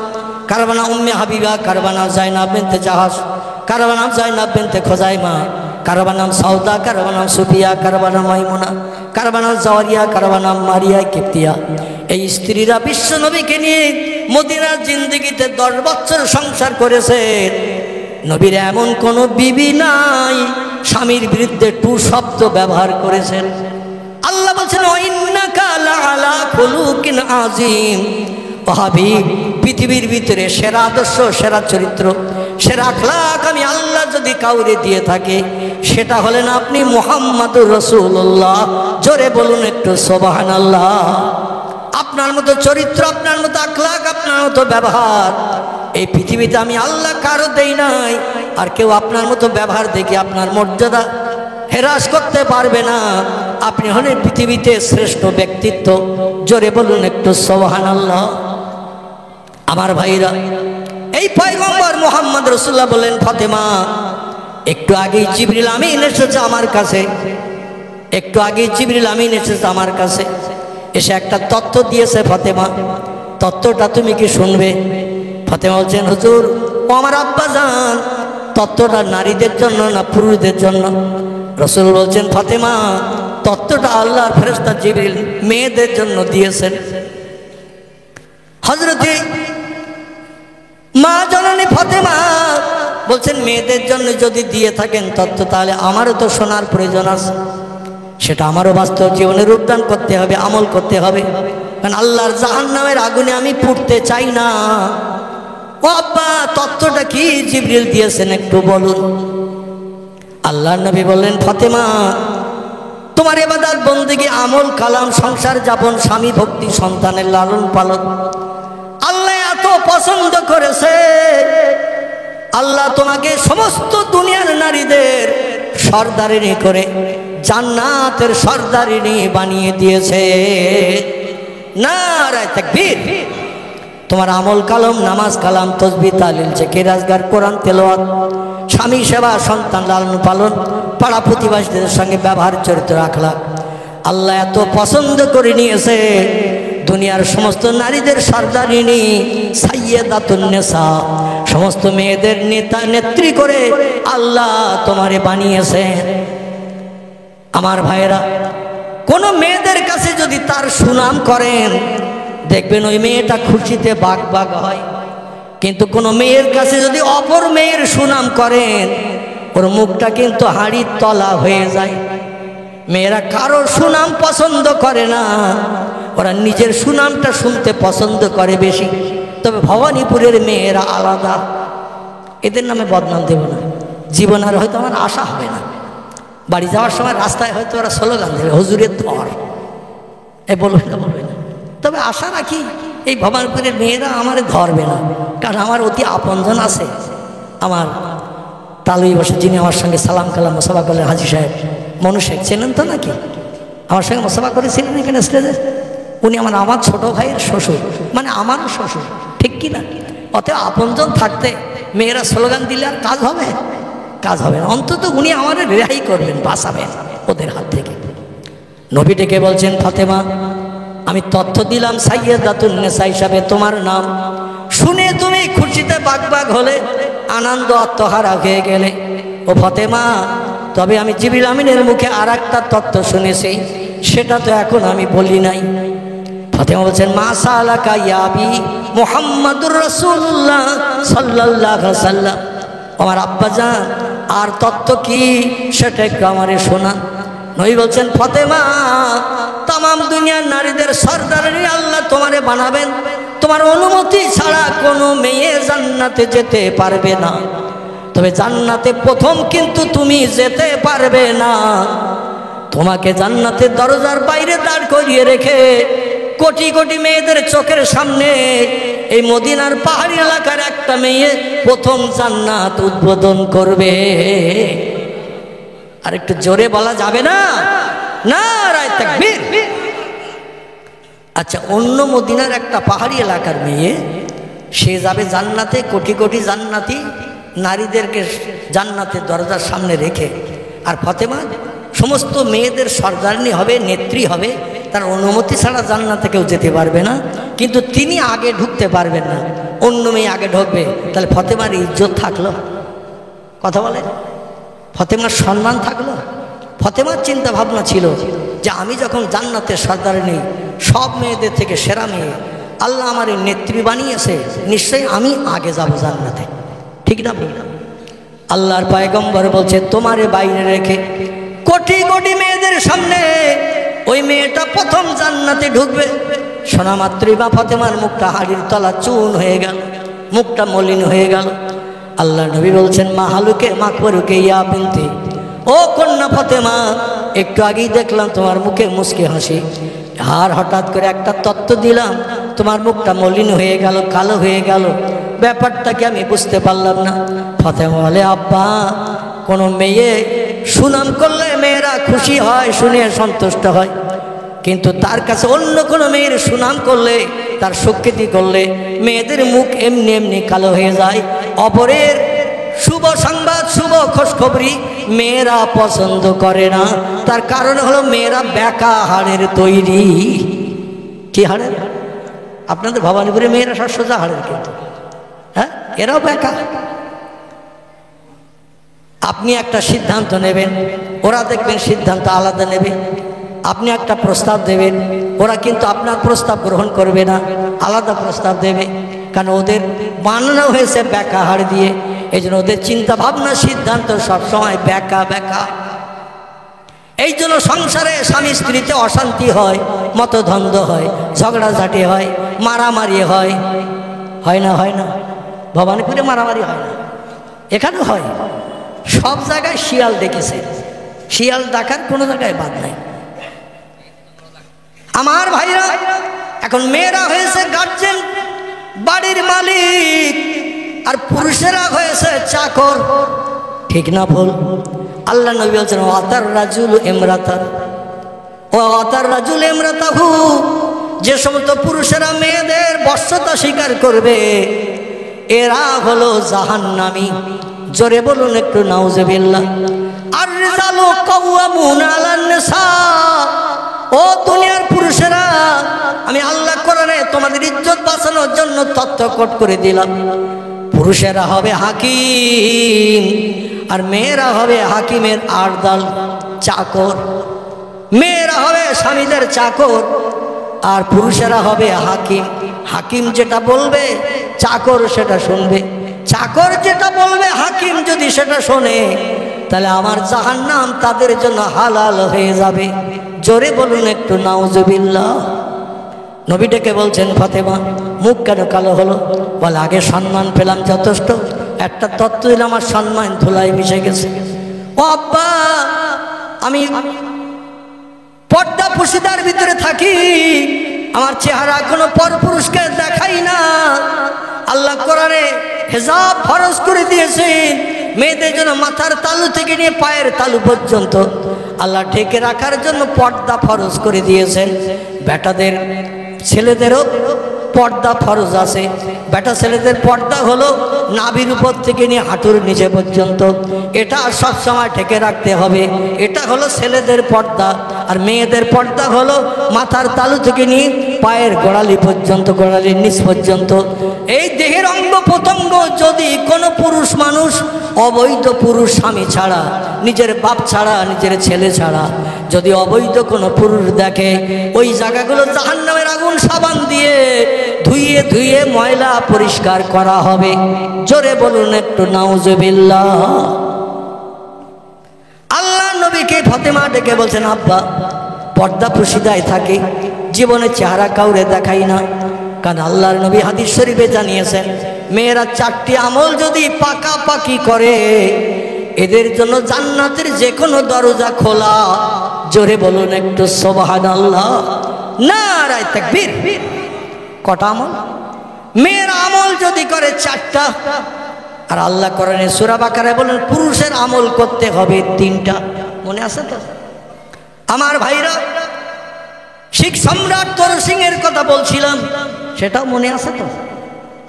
কারবানা উম্মে হাবিবা, কারবানা জাইনাব বিনতে জাহাশ, কারবানা জাইনাব বিনতে খোজাইমা, কারবার নাম সাউদা, কারবার নাম সুফিয়া, কারবার নাম মাইমুনা, কারবার নাম জাওয়ারিয়া, কারবার নাম মারিয়া কিপ্তিয়া। এই স্ত্রীরা বিশ্ব নবীকে নিয়ে মদিনার জিন্দেগিতে 10 বছর সংসার করেছে। নবীর এমন কোনো বিবি নাই স্বামীর বিরুদ্ধে টু শব্দ ব্যবহার করেছেন। আল্লাহ বলছেন ইন্নাকা লাআলা খুলুকিন আযীম। ও হাবিব, পৃথিবীর ভিতরে সেরা আদর্শ, সেরা চরিত্র, সেরা আখলাক আমি আল্লাহ যদি কাউরে দিয়ে থাকে সেটা হলেন আপনি মুহাম্মাদুর রাসূলুল্লাহ। জোরে বলুন একটু সুবহানাল্লাহ। আপনার মতো চরিত্র, আপনার মতো আখলাক, আপনার মতো ব্যবহার এই পৃথিবীতে আমি আল্লাহ কারো দেই নাই। আর কেউ আপনার মতো ব্যবহার দেখে আপনার মর্যাদা হেরাস করতে পারবে না। আপনি হলেন পৃথিবীতে শ্রেষ্ঠ ব্যক্তিত্ব। জোরে বলুন একটু সুবহানাল্লাহ। আমার ভাইরা, এই পয়গম্বর মুহাম্মদ রাসূলুল্লাহ বলেন, ফাতেমা একটু আগেই জিবরিল আমিন এসেছে আমার কাছে, একটু আগেই জিবরিল আমিন এসেছে আমার কাছে, এসে একটা তত্ত্ব দিয়েছে। ফাতেমা, তত্ত্বটা তুমি কি শুনবে? ফাতেমা বলছেন, হুজুর ও আমার আব্বা জান, তত্ত্বটা নারীদের জন্য না পুরুষদের জন্য? রাসূল বলছেন, ফাতেমা তত্ত্বটা আল্লাহর ফেরেশতা জিবরিল মেয়েদের জন্য দিয়েছেন। হযরতে মা জননী ফাতেমা বলছেন, মেয়েদের জন্য যদি দিয়ে থাকেন তত্ত্ব, তাহলে আমারও তো শোনার প্রয়োজন আছে। সেটা আমারও বাস্তব জীবনে রূপদান করতে হবে, আমল করতে হবে। কারণ আল্লাহর জাহান্নামের আগুনে আমি পুড়তে চাই না। ও আব্বা, তত্ত্বটা কি জিবরিল দিয়েছেন একটু বলুন। আল্লাহর নবী বললেন, ফাতেমা তোমার ইবাদত বন্দেগী, আমল কালাম, সংসার যাপন, স্বামী ভক্তি, সন্তানের লালন পালন আল্লাহ এত পছন্দ করেছে। আল্লাহ তোমাকে সমস্ত দুনিয়ার নারীদের সর্দারিনী করে জান্নাতের সর্দারিনী বানিয়ে দিয়েছে। নারায়ে তাকবীর। তোমার আমল কালাম, নামাজ কালাম, তাসবিহ, তাহলিল, জিকির, আজকার, কোরআন তেলাওয়াত, স্বামী সেবা, সন্তান লালন পালন, পাড়া প্রতিবেশীদের সঙ্গে ব্যবহার, চরিত্র, আখলাক আল্লাহ এত পছন্দ করে নিয়েছে। দুনিয়ার সমস্ত নারীদের সর্দারিনী, সাইয়্যিদাতুন নিসা, সমস্ত মেয়েদের নেতা নেত্রী করে আল্লাহ তোমারে বানিয়েছে। আমার ভাইয়েরা, কোন মেয়েদের কাছে যদি তার সুনাম করেন, দেখবেন ওই মেয়েটা খুশিতে বাগ বাগ হয়। কিন্তু কোন মেয়ের কাছে যদি অপর মেয়ের সুনাম করেন, ওর মুখটা কিন্তু হাঁড়ির তলা হয়ে যায়। মেয়েরা কারো সুনাম পছন্দ করে না, ওরা নিজের সুনামটা শুনতে পছন্দ করে বেশি। তবে ভবানীপুরের মেয়েরা আলাদা, এদের নামে বদনাম দেব না। জীবন আর হয়তো আমার আশা হবে না। বাড়ি যাওয়ার সময় রাস্তায় হয়তো ওরা স্লোগান দেবে, হুজুরের ধর, এ বলবে না, বলবে না। তবে আশা রাখি এই ভবানীপুরের মেয়েরা আমার ধরবে না, কারণ আমার অতি আপনজন আছে। আমার তালুই বসে, যিনি আমার সঙ্গে সালাম কালাম মোসাফা করলেন, হাজী সাহেব মনু শেখ, চেনেন তো নাকি? আমার সঙ্গে মোসাফা করেছিলেন এখানে স্টেজে। উনি আমার ছোট ভাইয়ের শ্বশুর, মানে আমারও শ্বশুর, ঠিক কি না? অতএব আপনজন থাকতে মেয়েরা স্লোগান দিলে আর কাজ হবে? কাজ হবে না। অন্তত উনি আমার রেহাই করবেন, বাঁচাবেন ওদের হাত থেকে। নবী ডেকে বলছেন, ফাতেমা আমি তথ্য দিলাম সাইয়্যিদাতুন নিসা হিসাবে তোমার নাম, শুনে তুমি খুশিতে বাগ বাগ হলে, আনন্দ আত্মহারা হয়ে গেলে। ও ফাতেমা, তবে আমি জিবরিল আমিনের মুখে আর একটা তত্ত্ব শুনেছি, সেটা তো এখন আমি বলি নাই। ফাতেমা বলছেন, মা সালাকা ইয়া আবি মুহাম্মাদুর রাসূলুল্লাহ সাল্লাল্লাহু আলাইহি ওয়াসাল্লাম। আমার আব্বা জান, আর তত্ত্ব কি সেটা একটু আমারে শোনান। নবী বলছেন, ফাতেমা তামাম দুনিয়ার নারীদের সর্দারিনী আল্লাহ তোমারে বানাবেন। তোমার অনুমতি ছাড়া কোনো মেয়ে জান্নাতে যেতে পারবে না। তবে জান্নাতে প্রথম কিন্তু তুমি যেতে পারবে না। তোমাকে জান্নাতের দরজার বাইরে দাঁড় করিয়ে রেখে কোটি কোটি মেয়েদের চোখের সামনে এই মদিনার পাহাড়ি এলাকার একটা মেয়ে প্রথম জান্নাত উদ্বোধন করবে। আর একটু জোরে বলা যাবে না? নারায়ে তাকবীর। আচ্ছা, অন্য মদিনার একটা পাহাড়ি এলাকার মেয়ে, সে যাবে জান্নাতে, কোটি কোটি জান্নাতি নারীদেরকে জান্নাতের দরজার সামনে রেখে। আর ফাতেমা সমস্ত মেয়েদের সর্দারিনী হবে, নেত্রী হবে, তার অনুমতি ছাড়া জান্নাতে কেউ যেতে পারবে না। কিন্তু তিনি আগে ঢুকতে পারবেন না, অন্য মেয়ে আগে ঢুকবে। তাহলে ফাতেমার ইজ্জত থাকলো? কথা বলে। ফতেমার সম্মান থাকলো। ফতেমার চিন্তা ভাবনা ছিল যে আমি যখন জান্নাতের সর্দার নেই, সব মেয়েদের থেকে সেরা মেয়ে, আল্লাহ আমার এই নেত্রী বানিয়েছে, নিশ্চয়ই আমি আগে যাব জান্নাতে। ঠিক না? আল্লাহর পয়গম্বর বলছে তোমারে বাইরে রেখে কোটি কোটি মেয়েদের সামনে ওই মেয়েটা প্রথম জান্নাতে ঢুকবে। শোনা মাত্রই বা ফতেমার মুখটা হাড়ির তলা চুন হয়ে গেল, মুখটা মলিন হয়ে গেল। আল্লাহ নবী বলছেন মা হালুকে মাকবরুকে ইয়া বিনতি, ও কন্যা ফতেমা, একটু আগেই দেখলাম তোমার মুখে মুচকি হাসি, আর হঠাৎ করে একটা তত্ত্ব দিলাম, তোমার মুখটা মলিন হয়ে গেল, কালো হয়ে গেল, ব্যাপারটাকে আমি বুঝতে পারলাম না। ফতেমা বলে আব্বা, কোনো মেয়ে সুনাম করলে মেয়েরা খুশি হয়, শুনে সন্তুষ্ট হয়, কিন্তু তার কাছে অন্য কোনো মেয়ের সুনাম করলে, তার স্বীকৃতি করলে মেয়েদের মুখ এমনি এমনি কালো হয়ে যায়। অপরের শুভ সংবাদ, শুভ খোঁজখবরি মেয়েরা পছন্দ করে না। তার কারণ হলো মেয়েরা বেকা হাড়ের তৈরি। কি হাড়ের? আপনাদের ভবানীপুরে মেয়েরা সব সোজা হাড়ের, কিন্তু হ্যাঁ এরাও বেকা। আপনি একটা সিদ্ধান্ত নেবেন, ওরা দেখবেন সিদ্ধান্ত আলাদা নেবে। আপনি একটা প্রস্তাব দেবেন, ওরা কিন্তু আপনার প্রস্তাব গ্রহণ করবে না, আলাদা প্রস্তাব দেবে। কারণ ওদের বানানো হয়েছে বেকা হাড় দিয়ে, এই জন্য ওদের চিন্তা ভাবনা সিদ্ধান্ত সবসময় বেকা বেকা। এই জন্য সংসারে স্বামী স্ত্রীতে অশান্তি হয়, মতদ্বন্দ্ব হয়, ঝগড়াঝাটি হয়, মারামারি হয়। হয় না? হয় না? ভবানীপুরে মারামারি হয় না? এখানে হয়। সব জায়গায় শিয়াল ডেকেছে, শিয়াল ডাকার কোনো জায়গায় বাদ নাই। আমার ভাইরা, এখন মেয়েরা হয়েছে গার্জেন, বাড়ির মালিক, আর পুরুষেরা হয়েছে চাকর। ঠিক না ভুল? আল্লাহ নবী বলছেন ওয়াতার রাজুল ইমরাতান ও ওয়াতার রাজুল ইমরাতাহু, যে সমস্ত পুরুষেরা মেয়েদের বশ্যতা স্বীকার করবে এরা হলো জাহান্নামী। জোরে বলুন একটু নাউজুবিল্লাহ। আর রিজালু কাওয়ামুনা আলান নিসা, ও দুনিয়ার পুরুষেরা, আমি আল্লাহ কোরআনে তোমাদের ইজ্জত বাঁচানোর জন্য তথ্য কোট করে দিলাম। পুরুষেরা হবে হাকিম, আর মেয়েরা হবে হাকিমের আড়দাল, চাকর। মেয়েরা হবে স্বামীদের চাকর, আর পুরুষেরা হবে হাকিম। হাকিম যেটা বলবে চাকর সেটা শুনবে, চাকর যেটা বলবে হাকিম যদি সেটা শোনে, তাহলে আমার জাহান্নাম তাদের জন্য হালাল হয়ে যাবে। জোরে বলুন একটু নাউজুবিল্লাহ। নবী ডেকে বলছেন ফাতেমা, মুখ কেন কালো হলো? বলে আগে সম্মান পেলাম যথেষ্ট, একটা তত্ত্ব দিলাম, আমার সম্মান ধুলায় মিশে গেছে। ও আব্বা, আমি পর্দা পুশিদার ভিতরে থাকি, আমার চেহারা কোনো পরপুরুষকে দেখাই না। আল্লাহ কোরআনে হিজাব ফরজ করে দিয়েছেন, মেয়েদের জন্য মাথার তালু থেকে নিয়ে পায়ের তালু পর্যন্ত আল্লাহ ঢেকে রাখার জন্য পর্দা ফরজ করে দিয়েছেন। বেটাদের ছেলেদেরও পর্দা ফরজ আছে। বেটা ছেলেদের পর্দা হলো নাভির উপর থেকে নিয়ে হাঁটুর নিচে পর্যন্ত, এটা সব সময় ঢেকে রাখতে হবে। এটা হলো ছেলেদের পর্দা। আর মেয়েদের পর্দা হলো মাথার তালু থেকে নিয়ে পায়ের গোড়ালি পর্যন্ত, গোড়ালির নিচ পর্যন্ত। এই দেহের অঙ্গ প্রত্যঙ্গ যদি কোনো পুরুষ মানুষ, অবৈধ পুরুষ স্বামী ছাড়া, নিজের বাপ ছাড়া, নিজের ছেলে ছাড়া যদি অবৈধ কোনো পুরুষ দেখে, ওই জায়গাগুলো জাহান্নামের আগুন সাবান দিয়ে ধুইয়ে ধুইয়ে ময়লা পরিষ্কার করা হবে। জোরে বলুন একটু নাউজুবিল্লাহ। আল্লাহ নবীকে ফাতেমা ডেকে বলছেন আব্বা, পর্দা পুশিদায় থাকি, জীবনে চেহারা কাউরে দেখাই না। কারণ আল্লাহর নবী হাদিস শরীফে জানিয়েছেন, মেয়েরা 4টি আমল যদি পাকাপাকি করে এদের জন্য জান্নাতের যে কোনো দরজা খোলা। জোরে বলুন একটু সুবহানাল্লাহ, নারায়ে তাকবীর। কটা আমল? মেয়েরা আমল যদি করে 4টা, আর আল্লাহ কোরআনে সূরা বাকারায় বলেন পুরুষের আমল করতে হবে 3টা। মনে আছে তো আমার ভাইরা? শিখ সম্রাট তরু সিং এর কথা বলছিলাম, সেটাও মনে আছে তো?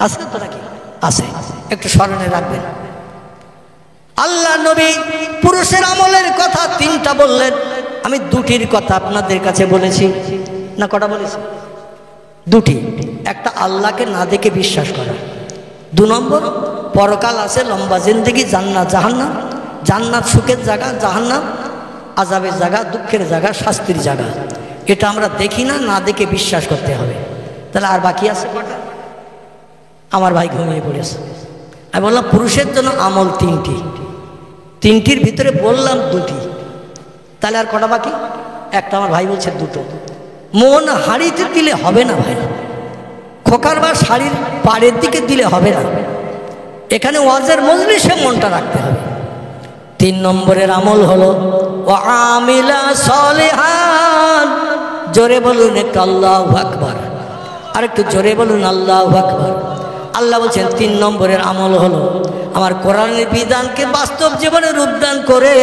আছে তো নাকি? আছে, একটু স্মরণে রাখবেন। আল্লাহ নবী পুরুষের আমলের কথা 3টা বললেন, আমি 2টির কথা আপনাদের কাছে বলেছি। না কটা বলেছি? 2টি। একটা আল্লাহকে না দেখে বিশ্বাস করা, 2 নম্বর পরকাল আছে, লম্বা জিন্দেগি, জান্নাত জাহান্নাম, জান্নাত সুখের জায়গা, জাহান্নাম আযাবের জায়গা, দুঃখের জায়গা, শাস্তির জায়গা। এটা আমরা দেখি না, না দেখে বিশ্বাস করতে হবে। তাহলে আর বাকি আছে কটা? আমার ভাই ঘুমিয়ে পড়েছে। আমি বললাম পুরুষের জন্য আমল তিনটি, তিনটির ভিতরে বললাম দুটি, তাহলে আর কটা বাকি? একটা। আমার ভাই বলছে দুটো। মন হাড়িতে দিলে হবে না ভাই, খোকার বা শাড়ির পাড়ের দিকে দিলে হবে না, এখানে ওয়াজের মজলিসে মনটা রাখতে হবে। 3 নম্বরের আমল হলো ওয়া আমিলা সলিহান। জোরে বলুন একটু আল্লাহু আকবার, আর একটু জোরে বলুন আল্লাহু আকবার। আল্লাহ বলছেন 3 নম্বরের আমল হলো আমার কোরআনের বিধানকে বাস্তব জীবনে রূপদান করে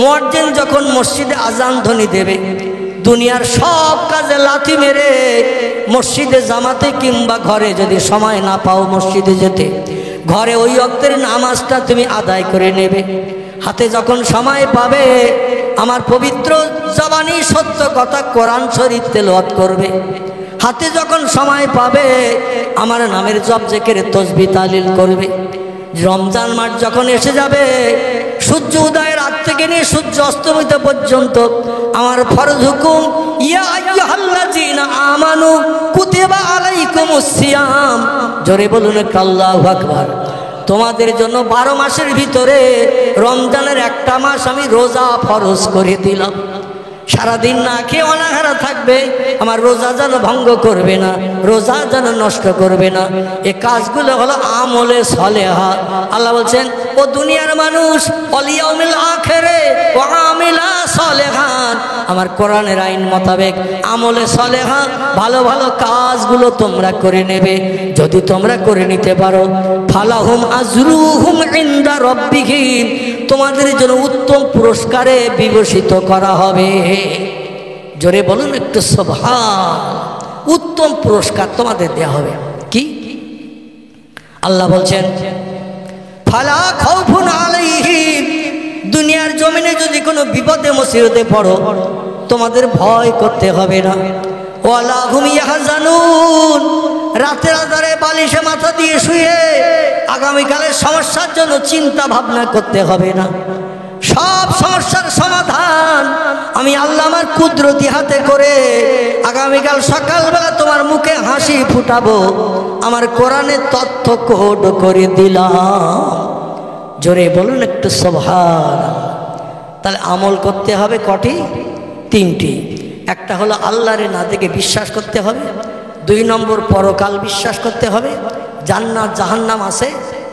মুয়াজ্জিন যখন মসজিদে আজান ধ্বনি দেবে, দুনিয়ার সব কাজে লাথি মেরে মসজিদে জামাতে কিংবা ঘরে যদি সময় না পাও মসজিদে যেতে, ঘরে ওই ওয়াক্তের নামাজটা তুমি আদায় করে নেবে। হাতে যখন সময় পাবে আমার পবিত্র জবানি সত্য কথা কোরআন শরীফ তেলাওয়াত করবে। হাতে যখন সময় পাবে আমার নামের জপ জিকির তাসবিহ তাহলিল করবে। রমজান মাস যখন এসে যাবে, সূর্য উদয়ের রাত থেকে নিয়ে সূর্য অস্তমিত পর্যন্ত আমার ফরজ হুকুম ইয়া আইয়ুহাল্লাযীনা আমানু কুতিবা আলাইকুমুস সিয়াম। জোরে বলুন আল্লাহু আকবার। তোমাদের জন্য 12 মাসের ভিতরে রমজানের একটা মাস আমি রোজা ফরজ করে দিলাম। সারাদিন না খেয়ে অনাহারা থাকবে, আমার রোজা যেন ভঙ্গ করবে না, রোজা যেন নষ্ট করবে না। এই কাজগুলো হলো আমলে সলেহা। আল্লাহ বলছেন ও দুনিয়ার মানুষ ওয়াল ইয়াউমিল আখিরে ওয়া আমিলা সলেহান, আমার কোরআনের আইন মোতাবেক আমলে সলেহা ভালো ভালো কাজগুলো তোমরা করে নেবে। যদি তোমরা করে নিতে পারো ফালাহুম আজরুহুম ইনদা রাব্বিহিম, তোমাদের জন্য উত্তম পুরস্কারে বিভূষিত করা হবে। জোরে বলুন একটু সুবহান। উত্তম পুরস্কার তোমাদের দেয়া হবে। কি? আল্লাহ বলছেন ফালা খাউফুন আলাইহিম, দুনিয়ার জমিনে যদি কোনো বিপদে মুসিবতে পড়ো তোমাদের ভয় করতে হবে না। ওয়ালা হুম ইয়াহজানুন, রাতের আধারে বালিশে মাথা দিয়ে শুয়ে আগামীকালের সমস্যার জন্য চিন্তা ভাবনা করতে হবে না। সব সমস্যার সমাধান আমি আল্লাহ আমার কুদরতি হাতে করে আগামীকাল সকালবেলা তোমার মুখে হাসি ফুটাবো, আমার কোরআনের তথ্য কোড করে দিলাম। জোরে বলুন একটু সুবহানাল্লাহ। তাহলে আমল করতে হবে কটি? তিনটি। একটা হলো আল্লাহরে না দেখে বিশ্বাস করতে হবে। 2 নম্বর পরকাল বিশ্বাস করতে হবে, জান্নাত জাহান্নাম আছে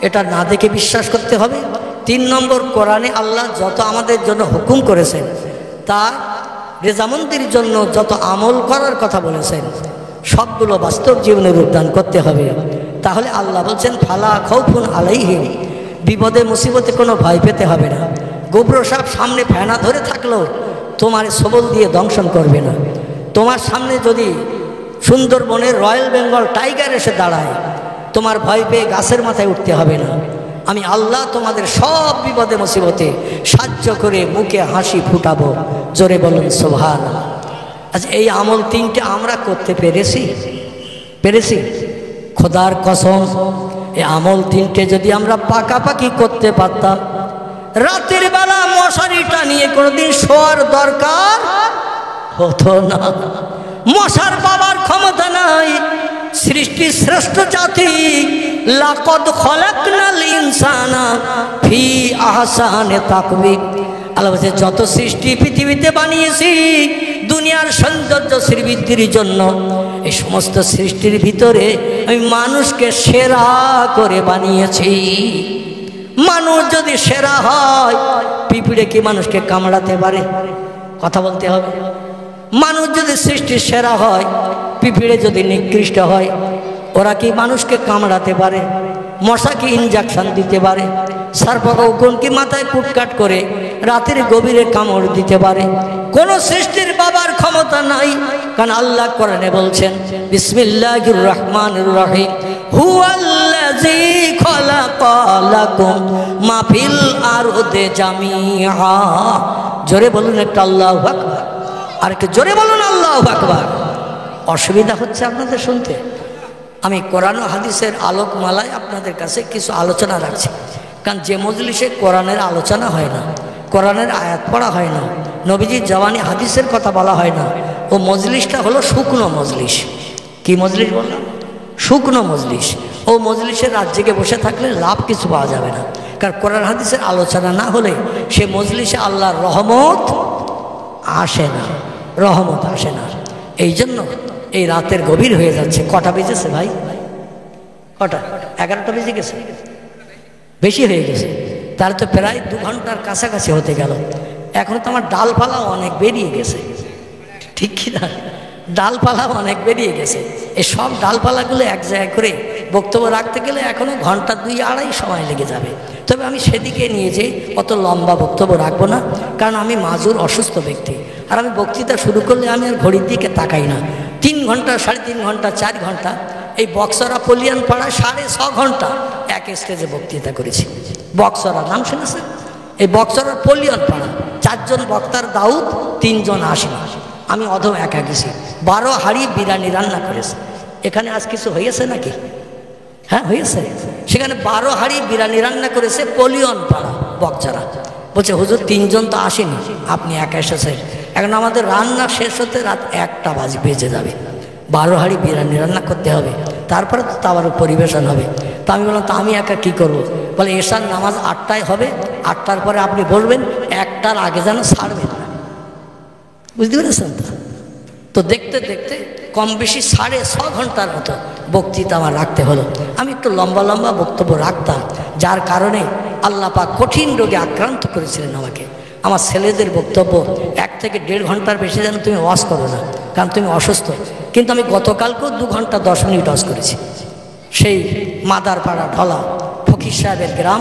এটা না দেখে বিশ্বাস করতে হবে। 3 নম্বর কোরআনে আল্লাহ যত আমাদের জন্য হুকুম করেছেন তা রেজামন্দির জন্য যত আমল করার কথা বলেছেন সবগুলো বাস্তব জীবনে রূপদান করতে হবে। তাহলে আল্লাহ বলছেন ফালা খাউফুন আলাইহিম, বিপদে মুসিবতে কোনো ভয় পেতে হবে না। গোবর সাপ সামনে ফেনা ধরে থাকলেও তোমার সবল দিয়ে দংশন করবে না। তোমার সামনে যদি সুন্দরবনের রয়্যাল বেঙ্গল টাইগার এসে দাঁড়ায় তোমার ভয় পেয়ে গাছের মাথায় উঠতে হবে না। আমি আল্লাহ তোমাদের সব বিপদে মুসিবতে সাহায্য করে মুখে হাসি ফুটাবো। জোরে বলুন সুবহানাল্লাহ। আচ্ছা এই আমল 3টে আমরা করতে পেরেছি? খোদার কসম এই আমল 3টে যদি আমরা পাকাপাকি করতে পারতাম, রাতের বেলা মশারি টানিয়ে কোনোদিন শোয়ার দরকার হতো না। মশার বাবার ক্ষমতা নাই। সৃষ্টির শ্রেষ্ঠ জাতি লাকাদ খলাকনাল ইনসানা ফি আহসানি তাকওয়িম। আল্লাহ বলছে যত সৃষ্টি পৃথিবীতে বানিয়েছি দুনিয়ার সৌন্দর্য শ্রীবৃদ্ধির জন্য, এই সমস্ত সৃষ্টির ভিতরে আমি মানুষকে সেরা করে বানিয়েছি। মানুষ যদি সেরা হয় পিঁপড়ে কি মানুষকে কামড়াতে পারে? কথা বলতে হবে। মানুষ যদি সৃষ্টির সেরা হয়, পিঁপড়ে যদি নিকৃষ্ট হয়, ওরা কি মানুষকে কামড়াতে পারে? মশা কি ইনজেকশন দিতে পারে? সার্পকৌকন কি মাথায় কুটকাট করে রাতের গভীরে কামড় দিতে পারে? কোন সৃষ্টির বাবার ক্ষমতা নাই। কারণ আল্লাহ কোরআনে বলছেন বিসমিল্লাহির রহমানির রহিম হুয়াল্লাযী খালাকা লাকুম মা ফিল আরদি জামিআ। জোরে বলুন একটা আল্লাহু আকবার, আর একটু জোরে বলুন আল্লাহু আকবার। অসুবিধা হচ্ছে আপনাদের শুনতে? আমি কোরআন ও হাদিসের আলোকমালায় আপনাদের কাছে কিছু আলোচনা রাখছি। কারণ যে মজলিসে কোরআনের আলোচনা হয় না, কোরআনের আয়াত পড়া হয় না, নবীজির জওয়ানি হাদিসের কথা বলা হয় না, ও মজলিসটা হলো শুকনো মজলিস। কি মজলিস বললাম? শুকনো মজলিস। ও মজলিসের রাত জেগে বসে থাকলে লাভ কিছু পাওয়া যাবে না। কারণ কোরআন হাদিসের আলোচনা না হলে সে মজলিসে আল্লাহর রহমত আসে না, রহমত আসে না। এই জন্য এই রাতের গভীর হয়ে যাচ্ছে। কটা বেজেছে ভাই? কটা? 11টা বেজে গেছে, বেশি হয়ে গেছে। তার তো প্রায় 2 ঘন্টার কাছাকাছি হতে গেল। এখন তো আমার ডালপালাও অনেক বেরিয়ে গেছে, ঠিক কিনা? ডালপালাও অনেক বেরিয়ে গেছে। এই সব ডালপালাগুলো এক জায়গায় করে বক্তব্য রাখতে গেলে এখনও ঘন্টা 2-2.5 সময় লেগে যাবে। তবে আমি সেদিকে নিয়ে যেয়ে অত লম্বা বক্তব্য রাখবো না, কারণ আমি মাজুর, অসুস্থ ব্যক্তি। আর আমি বক্তৃতা শুরু করলে আমি আর ঘড়ির দিকে তাকাই না। 3 ঘন্টা, 3.5 ঘন্টা, 4 ঘন্টা এই বক্সরা পলিয়ান পাড়ায় 6.5 ঘন্টা এক স্টেজে বক্তৃতা করেছি। বক্সরা নাম শুনেছেন? এই বক্সরা পলিয়ান পাড়া 4 জন বক্তার দাউদ, 3 জন আসেন। আমি অধম একা গেছি। 12 হাঁড়ি বিরিয়ানি রান্না করেছে। এখানে আজ কিছু হয়েছে নাকি? হ্যাঁ হয়েছে। সেখানে 12 হাঁড়ি বিরিয়ানি রান্না করেছে পলিয়ন পাড়া বক্সারা। বলছে হুজুর 3 জন তো আসেনি, আপনি একা এসেছেন। এখন আমাদের রান্না শেষ হতে রাত 1টা বেজে যাবে। 12 হাঁড়ি বিরিয়ানি রান্না করতে হবে, তারপরে তো তার পরিবেশন হবে। তা আমি বললাম, তা আমি একা কী করবো? বলে এশার নামাজ 8টায় হবে, 8টার পরে আপনি বলবেন, 1টার আগে যেন ছাড়বেন না। বুঝতে পেরেছেন তো? তো দেখতে দেখতে কম বেশি 6.5 ঘন্টার মতো বক্তৃতা আমার রাখতে হলো। আমি একটু লম্বা লম্বা বক্তব্য রাখতাম, যার কারণে আল্লাহ পাক কঠিন রোগে আক্রান্ত করেছিলেন আমাকে। আমার ছেলেদের বক্তব্য 1 থেকে 1.5 ঘন্টার বেশি যেন তুমি ওয়াজ করো না, কারণ তুমি অসুস্থ। কিন্তু আমি গতকালকেও 2 ঘন্টা 10 মিনিট ওয়াজ করেছি। সেই মাদারপাড়া ঢলা ফকির সাহেবের গ্রাম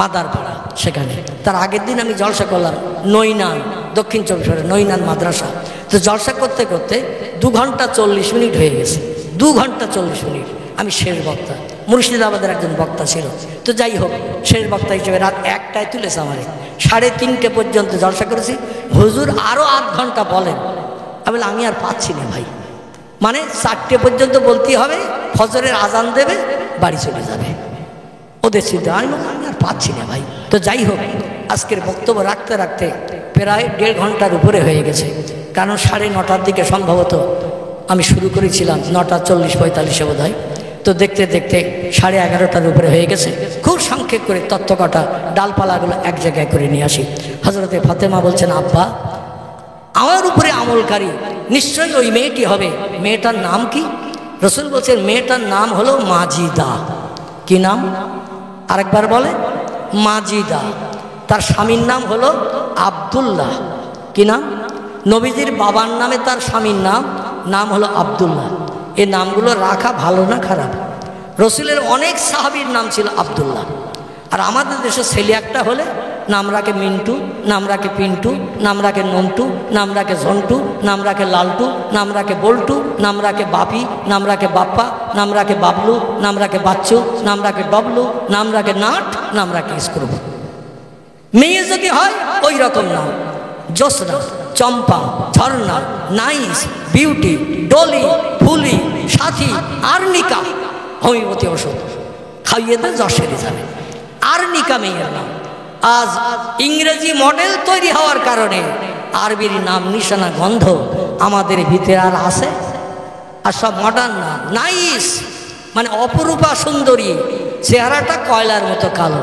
মাদারপাড়া, সেখানে। তার আগের দিন আমি জলসা করলাম নৈনান, দক্ষিণ 24 পরগনা নৈনান মাদ্রাসা। তো জলসা করতে করতে 2 ঘন্টা 40 মিনিট হয়ে গেছে। 2 ঘন্টা 40 মিনিট আমি শেষ বক্তা। মুর্শিদাবাদের একজন বক্তা ছিল। তো যাই হোক, শেষ বক্তা হিসেবে রাত 1টায় তুলেছে আমারে। 3:30 পর্যন্ত জলসা করেছি। হুজুর আরও 8 ঘন্টা বলেন। আমি বলি আমি আর পাচ্ছি না ভাই, মানে 4টে পর্যন্ত বলতেই হবে, ফজরের আজান দেবে, বাড়ি চলে যাবে। ওদের চিন্তা আমি আর পাচ্ছি না ভাই। তো যাই হোক, আজকের বক্তব্য রাখতে রাখতে প্রায় 1.5 ঘন্টার উপরে হয়ে গেছে। কারণ 9:30টার দিকে সম্ভবত আমি শুরু করেছিলাম, 9:40-45 বোধ হয়। তো দেখতে দেখতে 11:30টার উপরে হয়ে গেছে। খুব সংক্ষেপ করে তত্ত্বকটা ডালপালাগুলো এক জায়গায় করে নিয়ে আসি। হজরতে ফাতেমা বলছেন, আব্বা আমার উপরে আমলকারী নিশ্চয়ই ওই মেয়েটি হবে। মেয়েটার নাম কি? রসুল বলছেন মেয়েটার নাম হলো মাজিদা। কি নাম? আরেকবার বলে, মাজিদা। তার স্বামীর নাম হলো আব্দুল্লাহ। কি নাম? নবীজির বাবার নামে তার স্বামীর নাম হলো আব্দুল্লাহ। এই নামগুলো রাখা ভালো না খারাপ? রসুলের অনেক সাহাবীর নাম ছিল আব্দুল্লাহ। আর আমাদের দেশে ছেলে একটা হলে নাম রাখে মিন্টু, নাম রাখে পিন্টু, নাম রাখে নন্টু, নাম রাখে ঝন্টু, নাম রাখে লালটু, নাম রাখে বল্টু, নাম রাখে বাপি, নাম রাখে বাপ্পা, নাম রাখে বাবলু, নাম রাখে বাচ্চু, নাম রাখে ডবলু, নাম রাখে নাট, নাম রাখে স্ক্রুব। মেয়ে যদি হয় ওই রকম নাম, জোসনা, চম্পা, ঝর্ণা, নাইস, বিউটি, ডলি, ফুলি, সাথী, আর্নিকা। হোমিওপ্যাথি ওষুধ খাইয়ে দেয়, জ্বর সেরে যাবে। আর্নিকা মেয়ের নাম। আজ ইংরেজি মডেল তৈরি হওয়ার কারণে আরবির নাম নিশানা গন্ধ আমাদের ভিতরে আর আছে। আর সব মডার্ন নাম। নাইস মানে অপরূপা সুন্দরী, চেহারাটা কয়লার মতো কালো,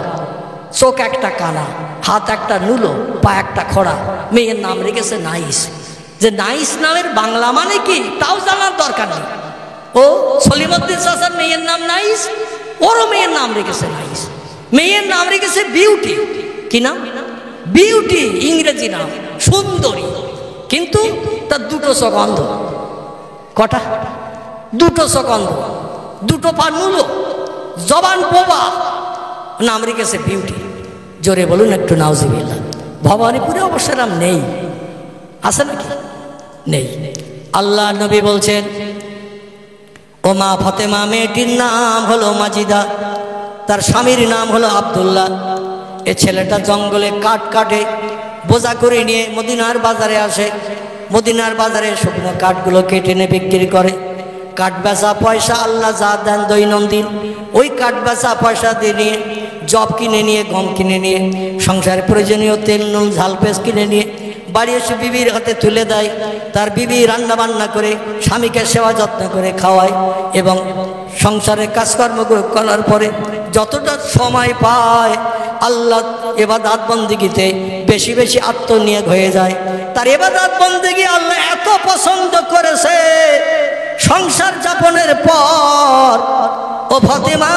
চোখ একটা কানা, হাত একটা নুলো, পা একটা খোড়া। মেয়ের নাম রেখেছে নাইস। যে নাইস নামের বাংলা মানে কি তাও জানার দরকার নেই। ও সলিমুদ্দিন চাচার মেয়ের নাম নাইস, ওরও মেয়ের নাম রেখেছে নাইস। মেয়ের নাম রেখেছে বিউটি। কি নাম? বিউটি ইংরেজি নাম, সুন্দরী। কিন্তু তার 2টো চোখ অন্ধ। কটা? 2টো চোখ অন্ধ, 2টো পা নুলো, জবান বোবা, নাম রেখেছে বিউটি। জোরে বলুন একটু নাউজুবিল্লাহ। ভবানীপুরে অবশ্য নাম নেই, আছে নাকি? নেই। আল্লাহ নবী বলছেন, ও মা ফাতেমা মেয়েটির নাম হলো মাজিদা, তার স্বামীর নাম হলো আব্দুল্লাহ। এ ছেলেটা জঙ্গলে কাঠ কাটে, বোঝা করে নিয়ে মদিনার বাজারে আসে। মদিনার বাজারে শুকনো কাঠগুলো কেটে এনে বিক্রি করে। কাঠ বেচা পয়সা আল্লাহ যা দেন দৈনন্দিন, ওই কাঠ বেচা পয়সা দিয়ে নিয়ে জব কিনে নিয়ে, গম কিনে নিয়ে, সংসারের প্রয়োজনীয় তেল নুন ঝাল পেঁয়াজ কিনে নিয়ে বাড়ি এসে বিবির হাতে তুলে দেয়। তার বিবি রান্না বান্না করে স্বামীকে সেবা যত্ন করে খাওয়ায় এবং সংসারের কাজকর্মগুলো করার পরে যতটা সময় পায় আল্লাহ ইবাদত বন্দেগীতে বেশি বেশি আত্মনিয়োগ হয়ে যায়। তার ইবাদত বন্দেগী আল্লাহ এত পছন্দ করেছে, সংসার যাপনের পর ও ফাতেমা,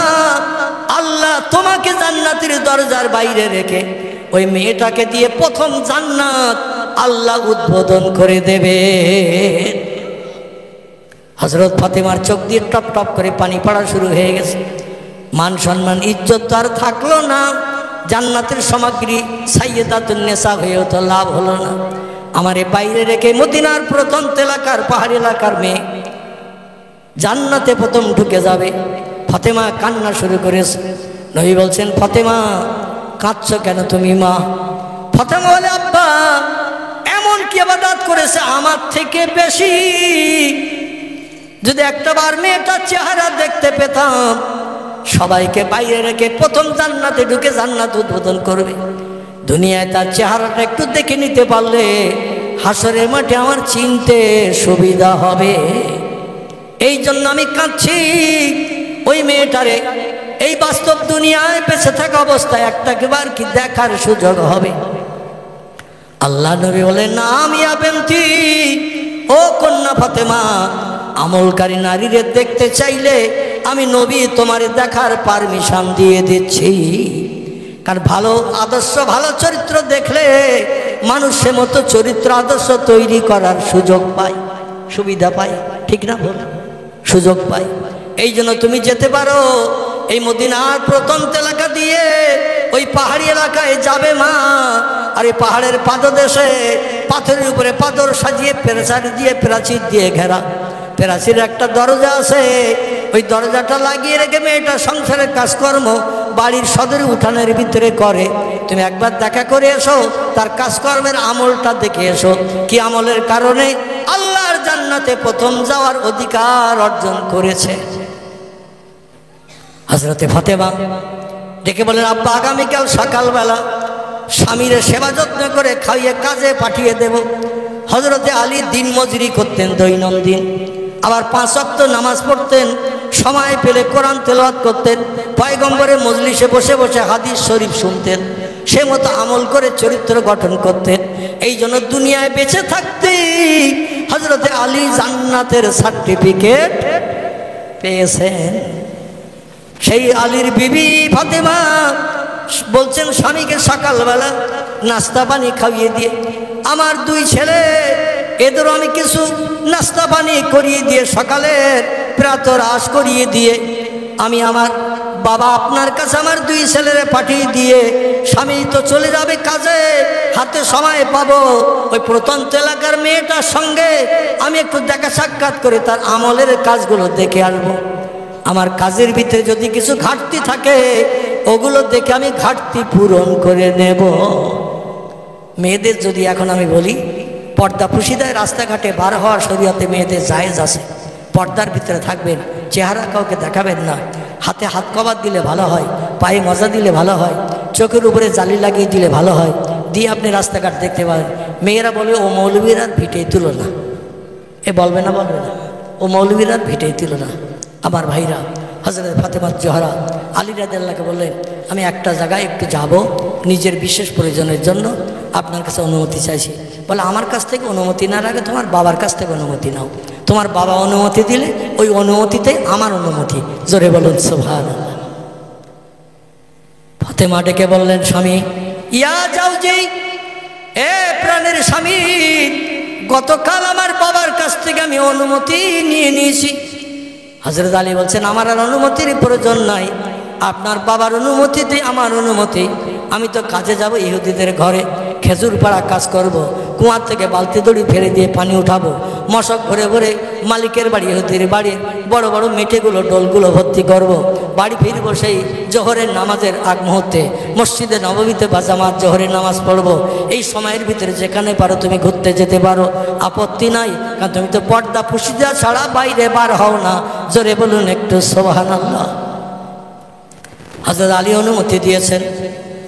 আল্লাহ তোমাকে জান্নাতের দরজার বাইরে রেখে ওই মেয়েটাকে দিয়ে প্রথম জান্নাত আল্লাহ উদ্বোধন করে দেবে। হযরত ফাতেমার চোখ দিয়ে টপ টপ করে পানি পড়া শুরু হয়ে গেছে। মান সম্মান ইজ্জত তো আর থাকলো না, জান্নাতের সামগ্রী সাইয়্যিদাতুন নিসা হয়েও তো লাভ হলো না। আমারে বাইরে রেখে মদিনার প্রত্যন্ত এলাকার পাহাড়ি এলাকার মেয়ে জান্নাতে প্রথম ঢুকে যাবে। ফাতেমা কান্না শুরু করেছে। নবী বলছেন, ফাতেমা কাঁদছো কেন তুমি মা? ফাতেমা বলে, আব্বা এমন কি ইবাদত করেছে আমার থেকে বেশি, যদি একটাবার মেয়েটার চেহারা দেখতে পেতাম, সবাইকে বাইরে রেখে প্রথম জান্নাতে ঢুকে জান্নাত উদ্বোধন করবে। দুনিয়ায় তার চেহারাটা একটু দেখে নিতে পারলে হাসরের মাঠে আমার চিনতে সুবিধা হবে। এই জন্য আমি কাঁদছি। ওই মেয়েটারে এই বাস্তব দুনিয়ায় বেঁচে থাকা অবস্থায় একটাবার কি দেখার সুযোগ হবে? আল্লাহ নবী বলেন, না ইয়া বিনতি, ও কন্যা ফাতেমা, আমলকারী নারীরে দেখতে চাইলে আমি নবী তোমারে দেখার পারমিশন দিয়ে দিচ্ছি। কারণ ভালো আদর্শ ভালো চরিত্র দেখলে মানুষের মতো চরিত্র আদর্শ তৈরি করার সুযোগ পায়, সুবিধা পায়, ঠিক না বল? সুযোগ পায়। এই জন্য তুমি যেতে পারো এই মদিনার প্রত্যন্ত এলাকা দিয়ে ওই পাহাড়ি এলাকায় যাবে মা। আর এই পাহাড়ের পাদদেশে পাথরের উপরে পাথর সাজিয়ে প্রাচীর দিয়ে ঘেরা, প্রাচীর একটা দরজা আছে, ওই দরজাটা লাগিয়ে রেখে মেয়েটা সংসারের কাজকর্ম বাড়ির সদর উঠানের ভিতরে করে। তুমি একবার দেখা করে এসো, তার কাজকর্মের আমলটা দেখে এসো, কি আমলের কারণে আল্লাহর জান্নাতে প্রথম যাওয়ার অধিকার অর্জন করেছে। হযরতে ফাতেমা ডেকে বলেন, আব্বা আগামীকাল সকালবেলা স্বামীর সেবা যত্ন করে খাইয়ে কাজে পাঠিয়ে দেব। হযরতে আলী দিন মজুরি করতেন দৈনন্দিন, আবার 5 ওয়াক্ত নামাজ পড়তেন, সময় পেলে কোরআন তেলাওয়াত করতেন, পয়গম্বরের মজলিসে বসে বসে হাদিস শরীফ শুনতেন, সে মতো আমল করে চরিত্র গঠন করতেন। এই জন্য দুনিয়ায় বেঁচে থাকতে হযরতে আলী জান্নাতের সার্টিফিকেট পেয়েছেন। সেই আলীর বিবি ফাতেমা বলছেন স্বামীকে সকালবেলা নাস্তা পানি খাইয়ে দিয়ে, আমার 2 ছেলে এদেরও আমি কিছু নাস্তা পানি করিয়ে দিয়ে, সকালের প্রাতরাশ করিয়ে দিয়ে আমি আমার বাবা আপনার কাছে আমার 2 ছেলেরে পাঠিয়ে দিয়ে, স্বামী তো চলে যাবে কাজে, হাতে সময় পাবো, ওই প্রত্যন্ত এলাকার মেয়েটার সঙ্গে আমি একটু দেখা সাক্ষাৎ করে তার আমলের কাজগুলো দেখে আসবো। আমার কাজের ভিতরে যদি কিছু ঘাটতি থাকে ওগুলো দেখে আমি ঘাটতি পূরণ করে নেব। মেয়েদের যদি এখন আমি বলি, পর্দা পুশিদায় রাস্তাঘাটে বার হওয়ার শরীয়তে মেয়েদের জায়েজ আছে। পর্দার ভিতরে থাকবেন, চেহারা কাউকে দেখাবেন না, হাতে হাত কভার দিলে ভালো হয়, পায়ে মজা দিলে ভালো হয়, চোখের উপরে জালি লাগিয়ে দিলে ভালো হয়, দিয়ে আপনি রাস্তাঘাট দেখতে পাবেন। মেয়েরা বলবে, ও মৌলবীর আর ভিটেই তুলো না, এ বলবে না, বলবে না, ও মৌলবীর আর ভিটেই তুলো না। আমার ভাইরা, হযরত ফাতেমা জোহরা আলী রাদিয়াল্লাহু বললেন, আমি একটা জায়গায় একটু যাব, নিজের বিশেষ প্রয়োজনের জন্য আপনার কাছে অনুমতি চাইছি। বলে, আমার কাছ থেকে অনুমতি না আগে তোমার বাবার কাছ থেকে অনুমতি নাও, তোমার বাবা অনুমতি দিলে ওই অনুমতিতে আমার অনুমতি। জোরে বলুন সুবহানাল্লাহ। ফাতেমা ডেকে বললেন, স্বামী, ইয়া জাওজি, এ প্রাণের স্বামী, গতকাল আমার বাবার কাছ থেকে আমি অনুমতি নিয়ে নিয়েছি। হযরত আলী বলছেন, আমার আর অনুমতির প্রয়োজন নাই, আপনার বাবার অনুমতিতে আমার অনুমতি। আমি তো কাজে যাব ইহুদিদের ঘরে, খেজুর পাড়া কাজ করব, কুয়ার থেকে বালতি দড়ি ফেলে দিয়ে পানি উঠাবো, মশক ভরে ভরে মালিকের বাড়ি ইহুদির বাড়ির বড় বড় মেটেগুলো ডোলগুলো ভর্তি করব, বাড়ি ফিরবো সেই জোহরের নামাজের আগ মুহূর্তে মসজিদে নববীতে বা জামাত জোহরের নামাজ পড়ব। এই সময়ের ভিতরে যেখানে পারো তুমি ঘুরতে যেতে পারো, আপত্তি নাই, কারণ তুমি তো পর্দা পুশিদা ছাড়া বাইরে বার হও না। জোরে বলুন একটু সুবহানাল্লাহ। হযরত আলী অনুমতি দিয়েছেন।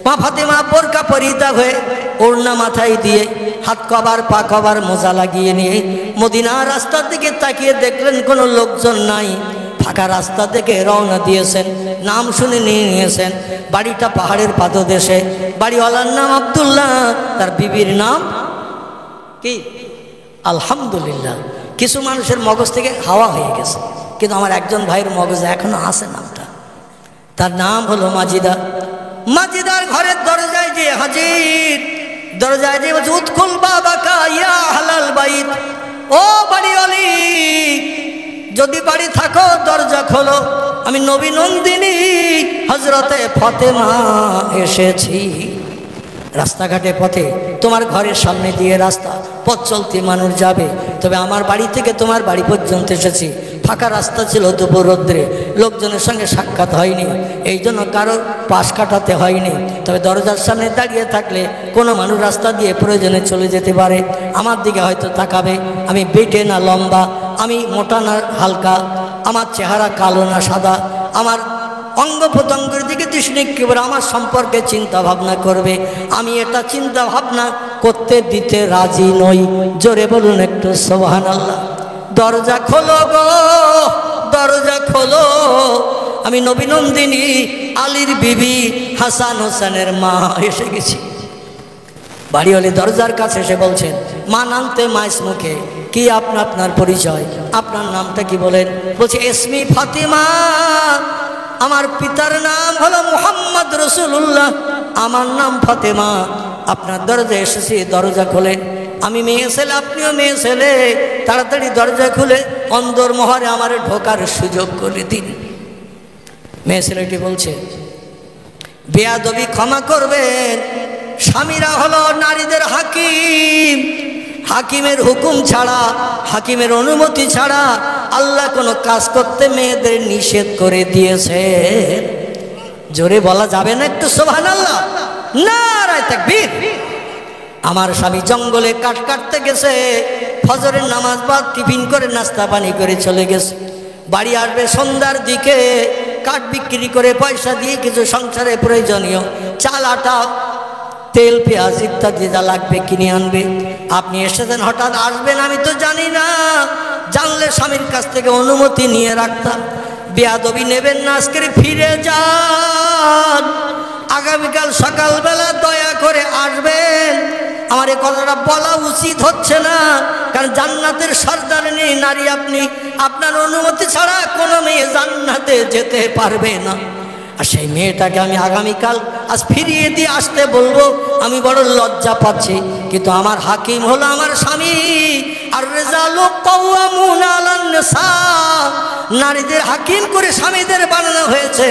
মা ফাতেমা বোরকা পরিহিতা হয়ে ওড়না মাথায় দিয়ে হাত কভার পা কভার মোজা লাগিয়ে নিয়ে মদিনার রাস্তার দিকে তাকিয়ে দেখলেন কোনো লোকজন নাই, ফাঁকা রাস্তা থেকে রওনা দিয়েছেন। নাম শুনে নিয়ে নিয়েছেন। বাড়িটা পাহাড়ের পাদদেশে, বাড়িওয়ালার নাম আব্দুল্লাহ, তার বিবির নাম কি? আলহামদুলিল্লাহ। কিছু মানুষের মগজ থেকে হাওয়া হয়ে গেছে, কিন্তু আমার একজন ভাইয়ের মগজে এখনো আছে নামটা। তার নাম হলো মাজিদা। মাজিদার ঘরের দরজায় যে হাজির, দরজায় যে বলছে উদখুল বাবাকা ইয়া আহলাল বাইত, ও বাড়িওয়ালি যদি বাড়ি থাকো দরজা খোলো, আমি নবী নন্দিনী হযরতে ফাতেমা এসেছি। রাস্তাঘাটে পথে তোমার ঘরের সামনে দিয়ে রাস্তা, পথ চলতি মানুষ যাবে, তবে আমার বাড়ি থেকে তোমার বাড়ি পর্যন্ত এসেছি। ফাঁকা রাস্তা ছিল, দুপুর রৌদ্রে, লোকজনের সঙ্গে সাক্ষাৎ হয়নি, এই জন্য কারোর পাশ কাটাতে হয়নি। তবে দরজার সামনে দাঁড়িয়ে থাকলে কোনো মানুষ রাস্তা দিয়ে প্রয়োজনে চলে যেতে পারে, আমার দিকে হয়তো তাকাবে। আমি বেটে না লম্বা, আমি মোটা না হালকা, আমার চেহারা কালো না সাদা, আমার অঙ্গ প্রত্যঙ্গের দিকে দৃষ্টি নিক্ষেপ করে আমার সম্পর্কে চিন্তা ভাবনা করবে। আমি এটা চিন্তা ভাবনা করতে দিতে রাজি নই। জোরে বলুন একটু সুবহানাল্লাহ। দরজা খোলো গো, দরজা খোলো, আমি নবী নন্দিনী আলীর বিবি হাসান হোসেনের মা এসে গেছি। বাড়িওয়ালি দরজার কাছে এসে বলছেন, মা নামতে মাইস মুখে, কি আপনার পরিচয়, আপনার নামটা কি বলেন? বলছে ইসমি ফাতিমা, আমার পিতার নাম হলো মুহাম্মদ রাসূলুল্লাহ, আমার নাম ফাতেমা। আপনার দরজায় এসেছি, দরজা খোলেন। আমি মেয়ে ছেলে, আপনিও মেয়ে ছেলে, তাড়াতাড়ি দরজা খুলে অন্দর মহরে আমার ঢোকার সুযোগ করে দিন। মেয়ে ছেলেটি বলছে, বেয়াদবি ক্ষমা করবেন, স্বামীরা হলো নারীদের হাকিম, হাকিমের হুকুম ছাড়া, হাকিমের অনুমতি ছাড়া আল্লাহ কোনো কাজ করতে মেয়েদের নিষেধ করে দিয়েছে। জোরে বলা যাবে না একটু সুবহানাল্লাহ? নারায়ে তাকবীর। আমার স্বামী জঙ্গলে কাঠ কাটতে গেছে, ফজরের নামাজ বাদ টিফিন করে নাস্তা পানি করে চলে গেছে। বাড়ি আসবে সন্ধ্যার দিকে, কাঠ বিক্রি করে পয়সা দিয়ে কিছু সংসারে প্রয়োজনীয় চাল, আটা, তেল, পেঁয়াজ ইত্যাদি যা লাগবে কিনে আনবে। আপনি এসেছেন, হঠাৎ আসবেন আমি তো জানি না, জানলে স্বামীর কাছ থেকে অনুমতি নিয়ে রাখতাম। বেয়াদবি নেবেন না, আজকে ফিরে যান, আগামীকাল সকালবেলা দয়া করে আসবেন। আমার এই কথাটা বলা উচিত হচ্ছে না, কারণ জান্নাতের সর্দারিনী নারী আপনি, আপনার অনুমতি ছাড়া কোনো মেয়ে জান্নাতে যেতে পারবে না। আর সেই মেয়েটাকে আমি আগামীকাল আজ ফিরিয়ে দিয়ে আসতে বলবো, আমি বড় লজ্জা পাচ্ছি, কিন্তু আমার হাকিম হলো আমার স্বামী। আর রিজালু কাওয়ামুনা আলান নিসা, নারীদের হাকিম করে স্বামীদের বানানো হয়েছে।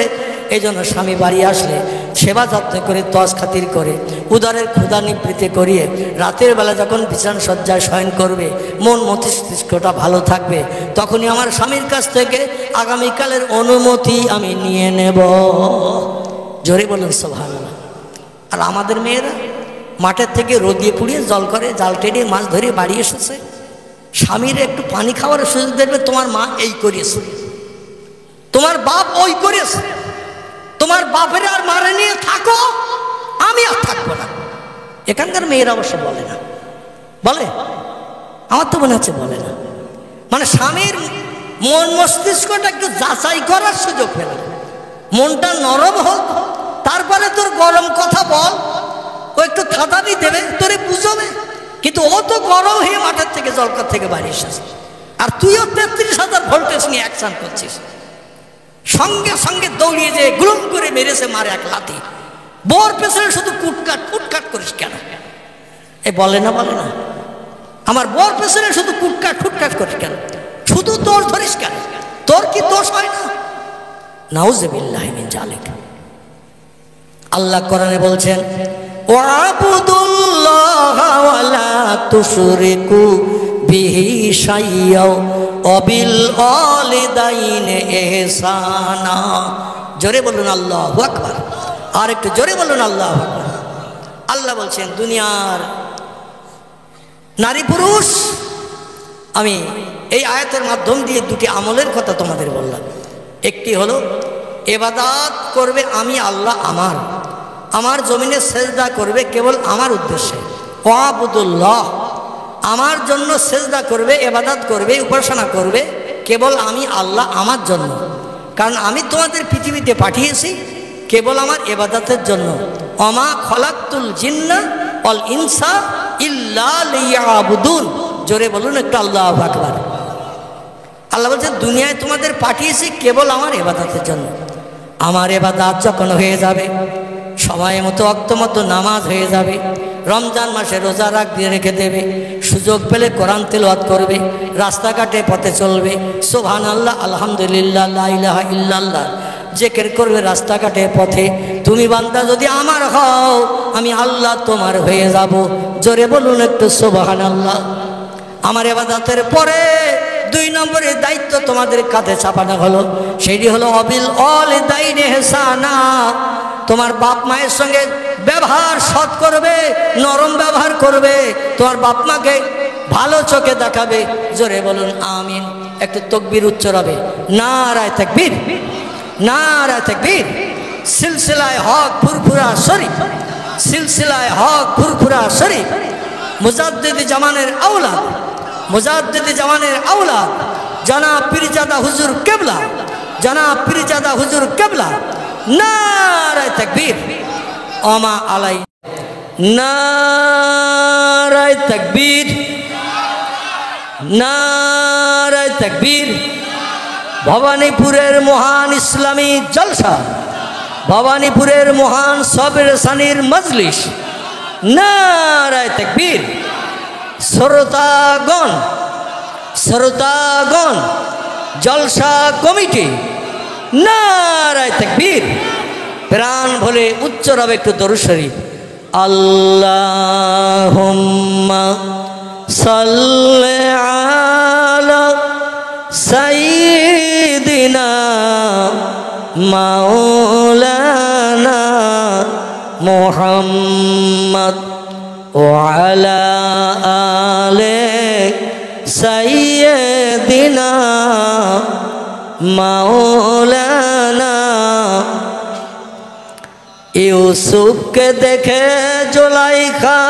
এই জন্য স্বামী বাড়ি আসলে সেবা যত্ন করে, তজ খাতির করে, উদারের ক্ষুধা নিবৃত্তি করিয়ে রাতের বেলা যখন বিছানা সজ্জায় শয়ন করবে, মন মস্তিষ্কটা ভালো থাকবে, তখনই আমার স্বামীর কাছ থেকে আগামীকালের অনুমতি আমি নিয়ে নেব। জোরে বলুন সুবহানাল্লাহ। আর আমাদের মেয়েরা মাঠের থেকে রোদিয়ে পুড়িয়ে জল করে, জাল টেনে মাছ ধরে বাড়ি এসেছে, স্বামীর একটু পানি খাওয়ার সুযোগ দেখবে, তোমার মা এই করিয়েছে, তোমার বাপ ওই করিয়েছে, তোমার বাপের আর মারে নিয়ে থাকো, আমি আর থাকবো না। এখানকার মেয়েরা অবশ্য বলে না, বলে? আমার তো মনে হচ্ছে বলে না। মানে স্বামীর মন মস্তিষ্কটা একটু যাচাই করার সুযোগ পেল, মনটা নরম হোক, তারপরে তোর গরম কথা বল, ও একটু থাতানি দেবে, তোরে বুঝবে। কিন্তু ও তো গরম হয়ে মাঠের থেকে জলকার থেকে বাড়ি এসেছে, আর তুইও 33,000 ভোল্টেজ নিয়ে অ্যাকশন করছিস। সঙ্গে সঙ্গে দৌড়িয়ে যে গুলুম করে মেরেছে মারে এক লাথি। বোর পেছনে শুধু কুটকাট কুটকাট করিস কেন? এ বলে না, বলে না, আমার বোর পেছনে শুধু কুটকাট ফুটকাট করিস কেন? শুধু দোষ ধরিস কেন? তোর কি দোষ হয় না? নাউযুবিল্লাহি মিন যালিক। আল্লাহ কোরআনে বলছেন, ওয়াবুদুল্লাহা ওয়ালা তুশরিকু বিহি শাইয়্যা ওয়াবিল ওয়ালিদাইনি ইহসানা। জোরে বলুন আল্লাহু আকবার। আর একটু জোরে বলুন আল্লাহু আকবার। আল্লাহ বলছেন, দুনিয়ার নারী পুরুষ, আমি এই আয়াতের মাধ্যম দিয়ে দুটি আমলের কথা তোমাদের বললাম। একটি হলো ইবাদত করবে আমি আল্লাহ আমার জমিনে সেজদা করবে কেবল আমার উদ্দেশ্যে। ওয়াবুদুল্লাহ, আমার জন্য সেজদা করবে, ইবাদত করবে, উপাসনা করবে কেবল আমি আল্লাহ আমার জন্য। কারণ আমি তোমাদের পৃথিবীতে পাঠিয়েছি কেবল আমার ইবাদতের জন্য। ওমা খলাকতুল জিন্না ওয়াল ইনসা ইল্লা লিয়াবুদুন। জোরে বলুন একটু আল্লাহু আকবার। আল্লাহ বলছেন দুনিয়ায় তোমাদের পাঠিয়েছি কেবল আমার ইবাদতের জন্য। আমার ইবাদত যখন হয়ে যাবে, সময় মতো ওয়াক্ত মতো নামাজ হয়ে যাবে, রমজান মাসে রোজা রেখে দেবে, সুযোগ পেলে কোরআন তিলাওয়াত করবে, রাস্তাঘাটে পথে চলবে, সুবহানাল্লাহ আলহামদুলিল্লাহ লা ইলাহা ইল্লাল্লাহ জিকির করবে রাস্তাঘাটে পথে। তুমি বান্দা যদি আমার হও, আমি আল্লাহ তোমার হয়ে যাব। জোরে বলুন একটু সুবহানাল্লাহ। আমার ইবাদতের পরে 2 নম্বরের দায়িত্ব তোমাদের কাঁধে চাপানো হলো, সেটি হলো অবিল ওয়ালিদাইনি ইহসানা। তোমার বাপ মায়ের সঙ্গে ব্যবহার সৎ করবে, নরম ব্যবহার করবে, তোমার বাপ মাকে ভালো চোখে দেখাবে। জোরে বলুন আমিন। একটু তাকবীর উচ্চারণ হবে, নারায়ে তাকবীর, নারায়ে তাকবীর। সিলসিলায়ে হক ফুরফুরা শরীফ, সিলসিলায়ে হক ফুরফুরা শরীফ, মুজাদ্দিদ জামানের আওলাদ, মুজাদ্দিদ জামানের আওলাদ জনাব পীরজাদা হুজুর কেবলা, জনাব পীরজাদা হুজুর কেবলা। নারায়ে তাকবীর। ওমা আলাই, নারায়ে তাকবীর, নারায়ে তাকবীর। ভবানীপুরের মহান ইসলামী জলসা, ভবানীপুরের মহান সবের সানির মজলিস, নারায়ে তাকবীর। শ্রোতাগণ, শ্রোতাগণ, জলসা কমিটি, নারায়ে তাকবীর। প্রাণ ভরে উচ্চারণ হবে একটু দরুদ শরীফ। আল্লাহুম্মা সাল্লি আলা সাইয়্যিদিনা মাওলানা মুহাম্মদ ওয়া আলা আলি সাইয়্যিদিনা মাওলানা। ইউসুফকে দেখে জুলাইখা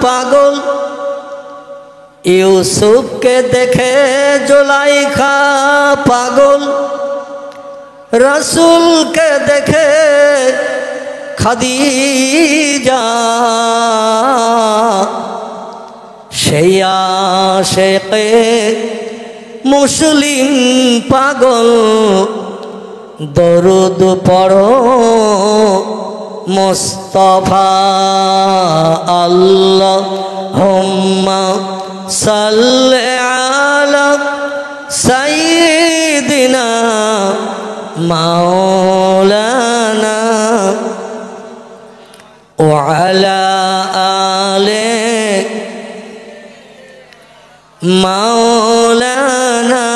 পাগল, ইউসুফকে দেখে জুলাইখা পাগল, রসুলকে দেখে খাদিজা, সেই আশেকে মুসলিম পাগল। দরুদ পড়ো মুস্তাফা, আল্লাহুম্মা সাল্লি আলা সাইয়্যিদিনা মাওলানা ওয়া আলা আলি মাওলানা।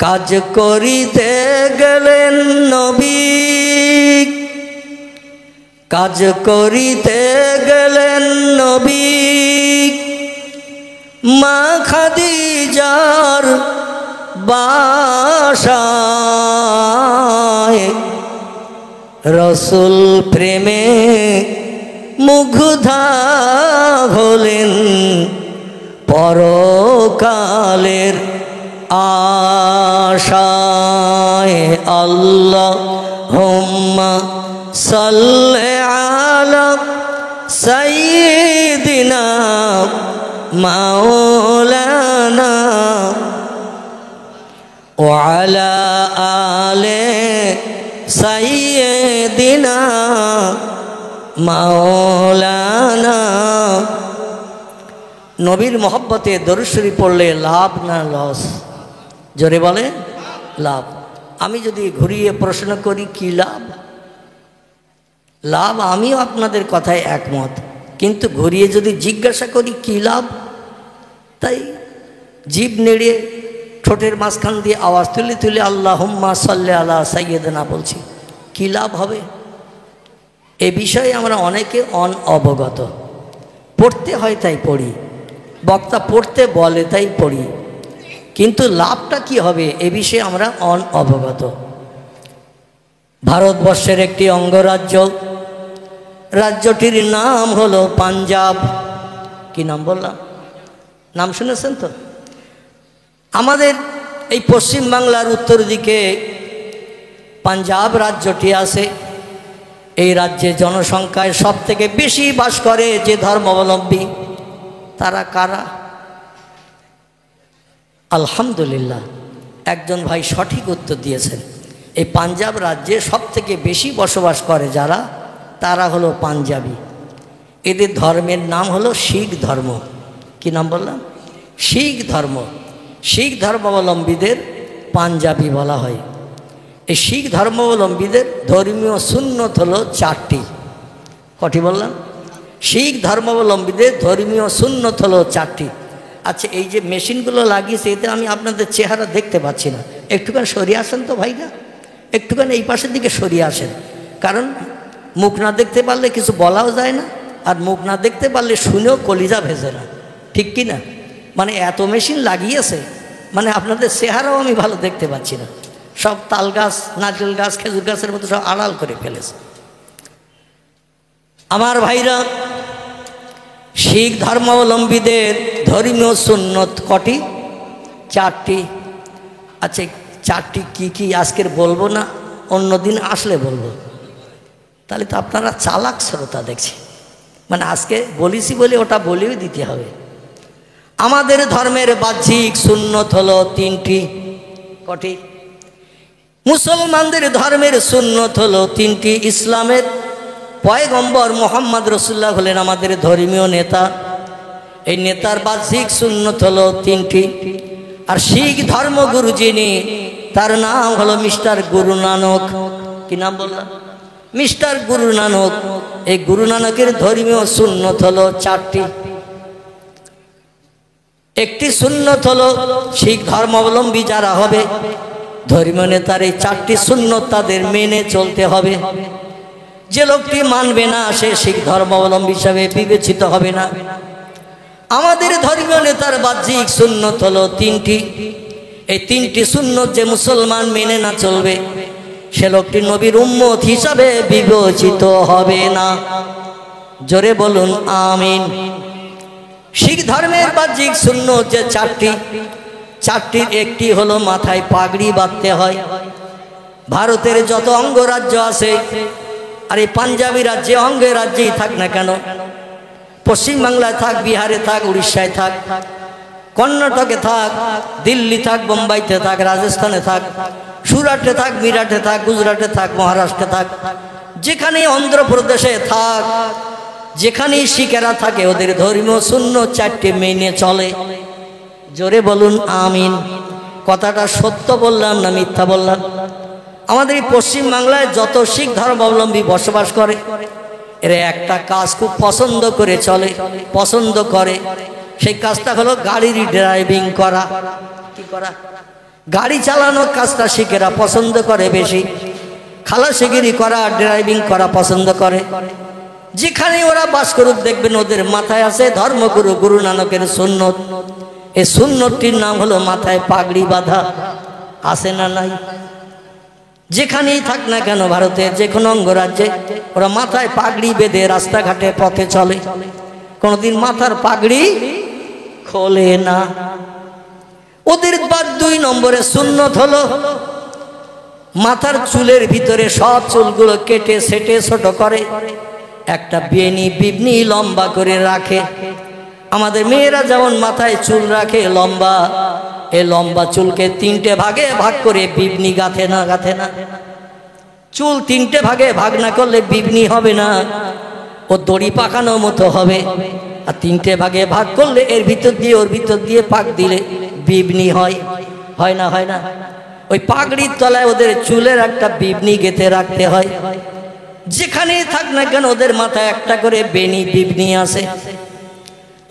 কাজ করিতে গেলেন নবী, কাজ করিতে গেলেন নবী, মা খাদিজার বাসায়। রসুল প্রেমে মুগ্ধা হলেন, পরকালের আশায়। আল্লাহুম্মা সাল্লি আলা সাইয়্যিদিনা মাওলানা ওয়া আলা আলি সাইয়্যিদিনা মাওলানা। নবীর মহব্বতে দরুদ শরীফ পড়লে লাভ না লস? জোরে বলে লাভ। আমি যদি ঘুরিয়ে প্রশ্ন করি কি লাভ? লাভ আমিও আপনাদের কথায় একমত, কিন্তু ঘুরিয়ে যদি জিজ্ঞাসা করি কি লাভ, তাই জিভ নেড়ে ঠোঁটের মাঝখান দিয়ে আওয়াজ তুলে তুলে আল্লাহুম্মা সাল্লি আলা সাইয়্যিদিনা বলছি, কি লাভ হবে? এ বিষয়ে আমরা অনেকে অবগত। পড়তে হয় তাই পড়ি, বক্তা পড়তে বলে তাই পড়ি, কিন্তু লাভটা কি হবে এ বিষয়ে আমরা অবগত। ভারতবর্ষের একটি অঙ্গরাজ্য, রাজ্যটির নাম হলো পাঞ্জাব। কি নাম বললাম? নাম শুনেছেন তো? আমাদের এই পশ্চিম বাংলার উত্তর দিকে পাঞ্জাব রাজ্যটি আছে। এই রাজ্যে জনসংখ্যায় সব থেকে বেশি বাস করে যে ধর্মাবলম্বী, তারা কারা? আলহামদুলিল্লাহ, একজন ভাই সঠিক উত্তর দিয়েছেন। এই পাঞ্জাব রাজ্যে সব থেকে বেশি বসবাস করে যারা, তারা হলো পাঞ্জাবি। এদের ধর্মের নাম হলো শিখ ধর্ম। কি নাম বললাম? শিখ ধর্ম। শিখ ধর্মাবলম্বীদের পাঞ্জাবি বলা হয়। এই শিখ ধর্মাবলম্বীদের ধর্মীয় সুন্নত হলো 4টি। কটি বললাম? শিখ ধর্মাবলম্বীদের ধর্মীয় সুন্নত হলো 4টি। আচ্ছা, এই যে মেশিনগুলো লাগিয়েছে এতে আমি আপনাদের চেহারা দেখতে পাচ্ছি না, একটুখানি সরিয়ে আসেন তো ভাইরা, একটুখানি এই পাশের দিকে সরিয়ে আসেন। কারণ মুখ না দেখতে পারলে কিছু বলাও যায় না, আর মুখ না দেখতে পারলে শুনেও কলিজা ভেজে না, ঠিক কি না? মানে এত মেশিন লাগিয়েছে, মানে আপনাদের চেহারাও আমি ভালো দেখতে পাচ্ছি না। সব তাল গাছ, নারকেল গাছ, খেজুর গাছের মতো সব আড়াল করে ফেলেছে। আমার ভাইরা, শিখ ধর্মাবলম্বীদের ধর্মীয় সুন্নত কটি? 4টি। আচ্ছা, 4টি কি কি আজকের বলবো না, অন্যদিন আসলে বলবো। তাহলে তো আপনারা চালাক শ্রোতা দেখছি, মানে আজকে বলেছি বলে ওটা বলেও দিতে হবে। আমাদের ধর্মের বাহ্যিক সুন্নত হলো 3টি। কটি? মুসলমানদের ধর্মের সুন্নত হলো 3টি। ইসলামের পয়গম্বর মোহাম্মদ রসুল্লাহ হলেন আমাদের ধর্মীয় নেতা। এই নেতার বাহ্যিক সুন্নত হলো 3টি। আর শিখ ধর্মগুরু যিনি, তার নাম হলো মিস্টার গুরু নানক। কি নাম বললাম? মিস্টার গুরু নানক। এই গুরু নানকের ধর্মীয় সুন্নত হলো 4টি। একটি সুন্নত হলো শিখ ধর্মাবলম্বী যারা হবে ধর্মীয় নেতার এই 4টি সুন্নত তাদের মেনে চলতে হবে। যে লোকটি মানবে না সে শিখ ধর্মাবলম্বী হিসাবে বিবেচিত হবে না। আমাদের ধর্মীয় নেতার বাহ্যিক সুন্নত হলো 3টি। এই 3টি সুন্নত যে মুসলমান মেনে না চলবে সে লোকটি নবীর উম্মত হিসাবে বিবেচিত হবে না। জোরে বলুন আমিন। শিখ ধর্মের বাহ্যিক সুন্নত যে 4টির একটি হলো মাথায় পাগড়ি বাঁধতে হয়। ভারতের যত অঙ্গরাজ্য আছে, আর এই পাঞ্জাবি রাজ্যে অঙ্গে রাজ্যেই থাক না কেন, পশ্চিমবাংলায় থাক, বিহারে থাক, উড়িষ্যায় থাক, কর্ণাটকে থাক, দিল্লি থাক, বোম্বাইতে থাক, রাজস্থানে থাক, সুরাটে থাক, মিরাটে থাক, গুজরাটে থাক, মহারাষ্ট্রে থাক, যেখানে অন্ধ্রপ্রদেশে থাক, যেখানেই শিখেরা থাকে ওদের ধর্মীয় সুন্নত 4টি মেনে চলে। জোরে বলুন আমিন। কথাটা সত্য বললাম না মিথ্যা বললাম? আমাদের এই পশ্চিমবাংলায় যত শিখ ধর্মাবলম্বী বসবাস করে এরা একটা কাজ খুব পছন্দ করে চলে, পছন্দ করে। সেই কাজটা হলো গাড়ির ড্রাইভিং করা। কি করা? গাড়ি চালানোর কাজটা শিখেরা পছন্দ করে বেশি। খালাসিগিরি করা, ড্রাইভিং করা পছন্দ করে। যেখানে ওরা বাস করুক দেখবেন ওদের মাথায় আছে ধর্মগুরু গুরু নানকের সুন্নত। এই সুন্নতটির নাম হলো মাথায় পাগড়ি বাঁধা। আছে না নাই? যেখানেই থাক না কেন ভারতের যে কোনো অঙ্গরাজ্যে ওরা মাথায় পাগড়ি বেঁধে রাস্তাঘাটে পথে চলে, কোনোদিন মাথার পাগড়ি খোলে না। ওদের 2 নম্বরে সুন্নত হলো মাথার চুলের ভিতরে সব চুলগুলো কেটে সেটে ছোট করে একটা বেনি বিবনি লম্বা করে রাখে। আমাদের মেয়েরা যেমন মাথায় চুল রাখে লম্বা, এই লম্বা চুলকে 3টে ভাগে ভাগ করে বিবনি গাঁথে না। চুল 3টে ভাগে ভাগ না করলে বিবনি হবে না, ও দড়ি পাকানোর মতো হবে। আর 3টে ভাগে ভাগ করলে এর ভিতর দিয়ে ওর ভিতর দিয়ে পাক দিলে বিবনি হয়। হয় না? হয় না? ওই পাগড়ির তলায় ওদের চুলের একটা বিবনি গেঁথে রাখতে হয়। যেখানেই থাক না কেন ওদের মাথায় একটা করে বেনি বিবনি আছে।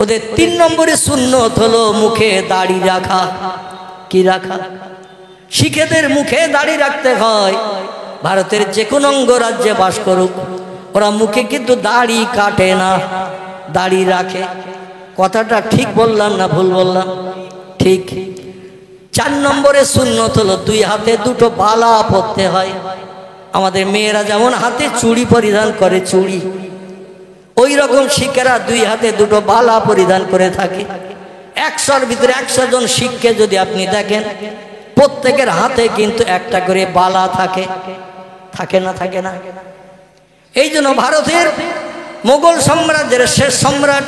ওদের 3 নম্বরে সুন্নত হলো মুখে দাড়ি রাখা। কি রাখা? শিখেদের মুখে দাড়ি রাখতে হয়। ভারতের যে কোনো অঙ্গরাজ্যে বাস করুক ওরা মুখে কিন্তু দাড়ি কাটে না, দাড়ি রাখে। কথাটা ঠিক বললাম না ভুল বললাম? ঠিক। 4 নম্বরে সুন্নত হলো 2 হাতে দুটো বালা পরতে হয়। আমাদের মেয়েরা যেমন হাতে চুড়ি পরিধান করে, চুড়ি, ওই রকম শিখেরা 2 হাতে দুটো বালা পরিধান করে থাকে। 100-র ভিতরে 100 জন শিখকে যদি আপনি দেখেন, প্রত্যেকের হাতে কিন্তু একটা করে বালা থাকে, থাকে না? থাকে না? এই জন্য ভারতের মোগল সাম্রাজ্যের শেষ সম্রাট,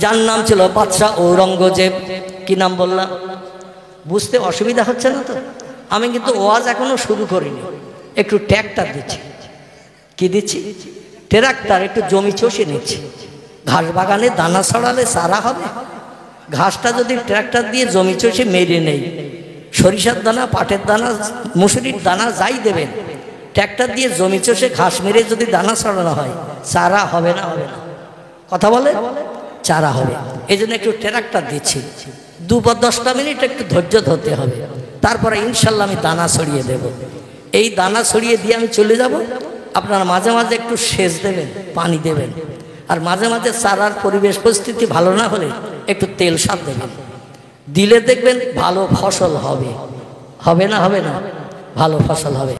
যার নাম ছিল বাদশাহ ঔরঙ্গজেব, কি নাম বললাম? বুঝতে অসুবিধা হচ্ছে না তো? আমি কিন্তু ওয়াজ এখনো শুরু করিনি, একটু ট্র্যাক্টর দিচ্ছি। কি দিচ্ছি? ট্রাক্টর, একটু জমি চষে নিচ্ছি। ঘাস বাগানে দানা ছড়ালে সারা হবে? ঘাসটা যদি ট্রাক্টর দিয়ে জমি চষে মেরে নেই, সরিষার দানা, পাটের দানা, মুসুরির দানা যাই দেবেন, ট্রাক্টর দিয়ে জমি চষে ঘাস মেরে যদি দানা ছড়ানো হয়, চারা হবে না? হবে না? কথা বলে চারা হবে। এই জন্য একটু ট্রাক্টর দিচ্ছি। 2-10টা মিনিট একটু ধৈর্য ধরতে হবে, তারপরে ইনশাল্লাহ আমি দানা ছড়িয়ে দেব। এই দানা ছড়িয়ে দিয়ে আমি চলে যাব। আপনারা মাঝে মাঝে একটু সেচ দেবেন, পানি দেবেন, আর মাঝে মাঝে চারার পরিবেশ পরিস্থিতি ভালো না হলে একটু তেল সার দেবেন। দিলে দেখবেন ভালো ফসল হবে। হবে না? হবে না? ভালো ফসল হবে।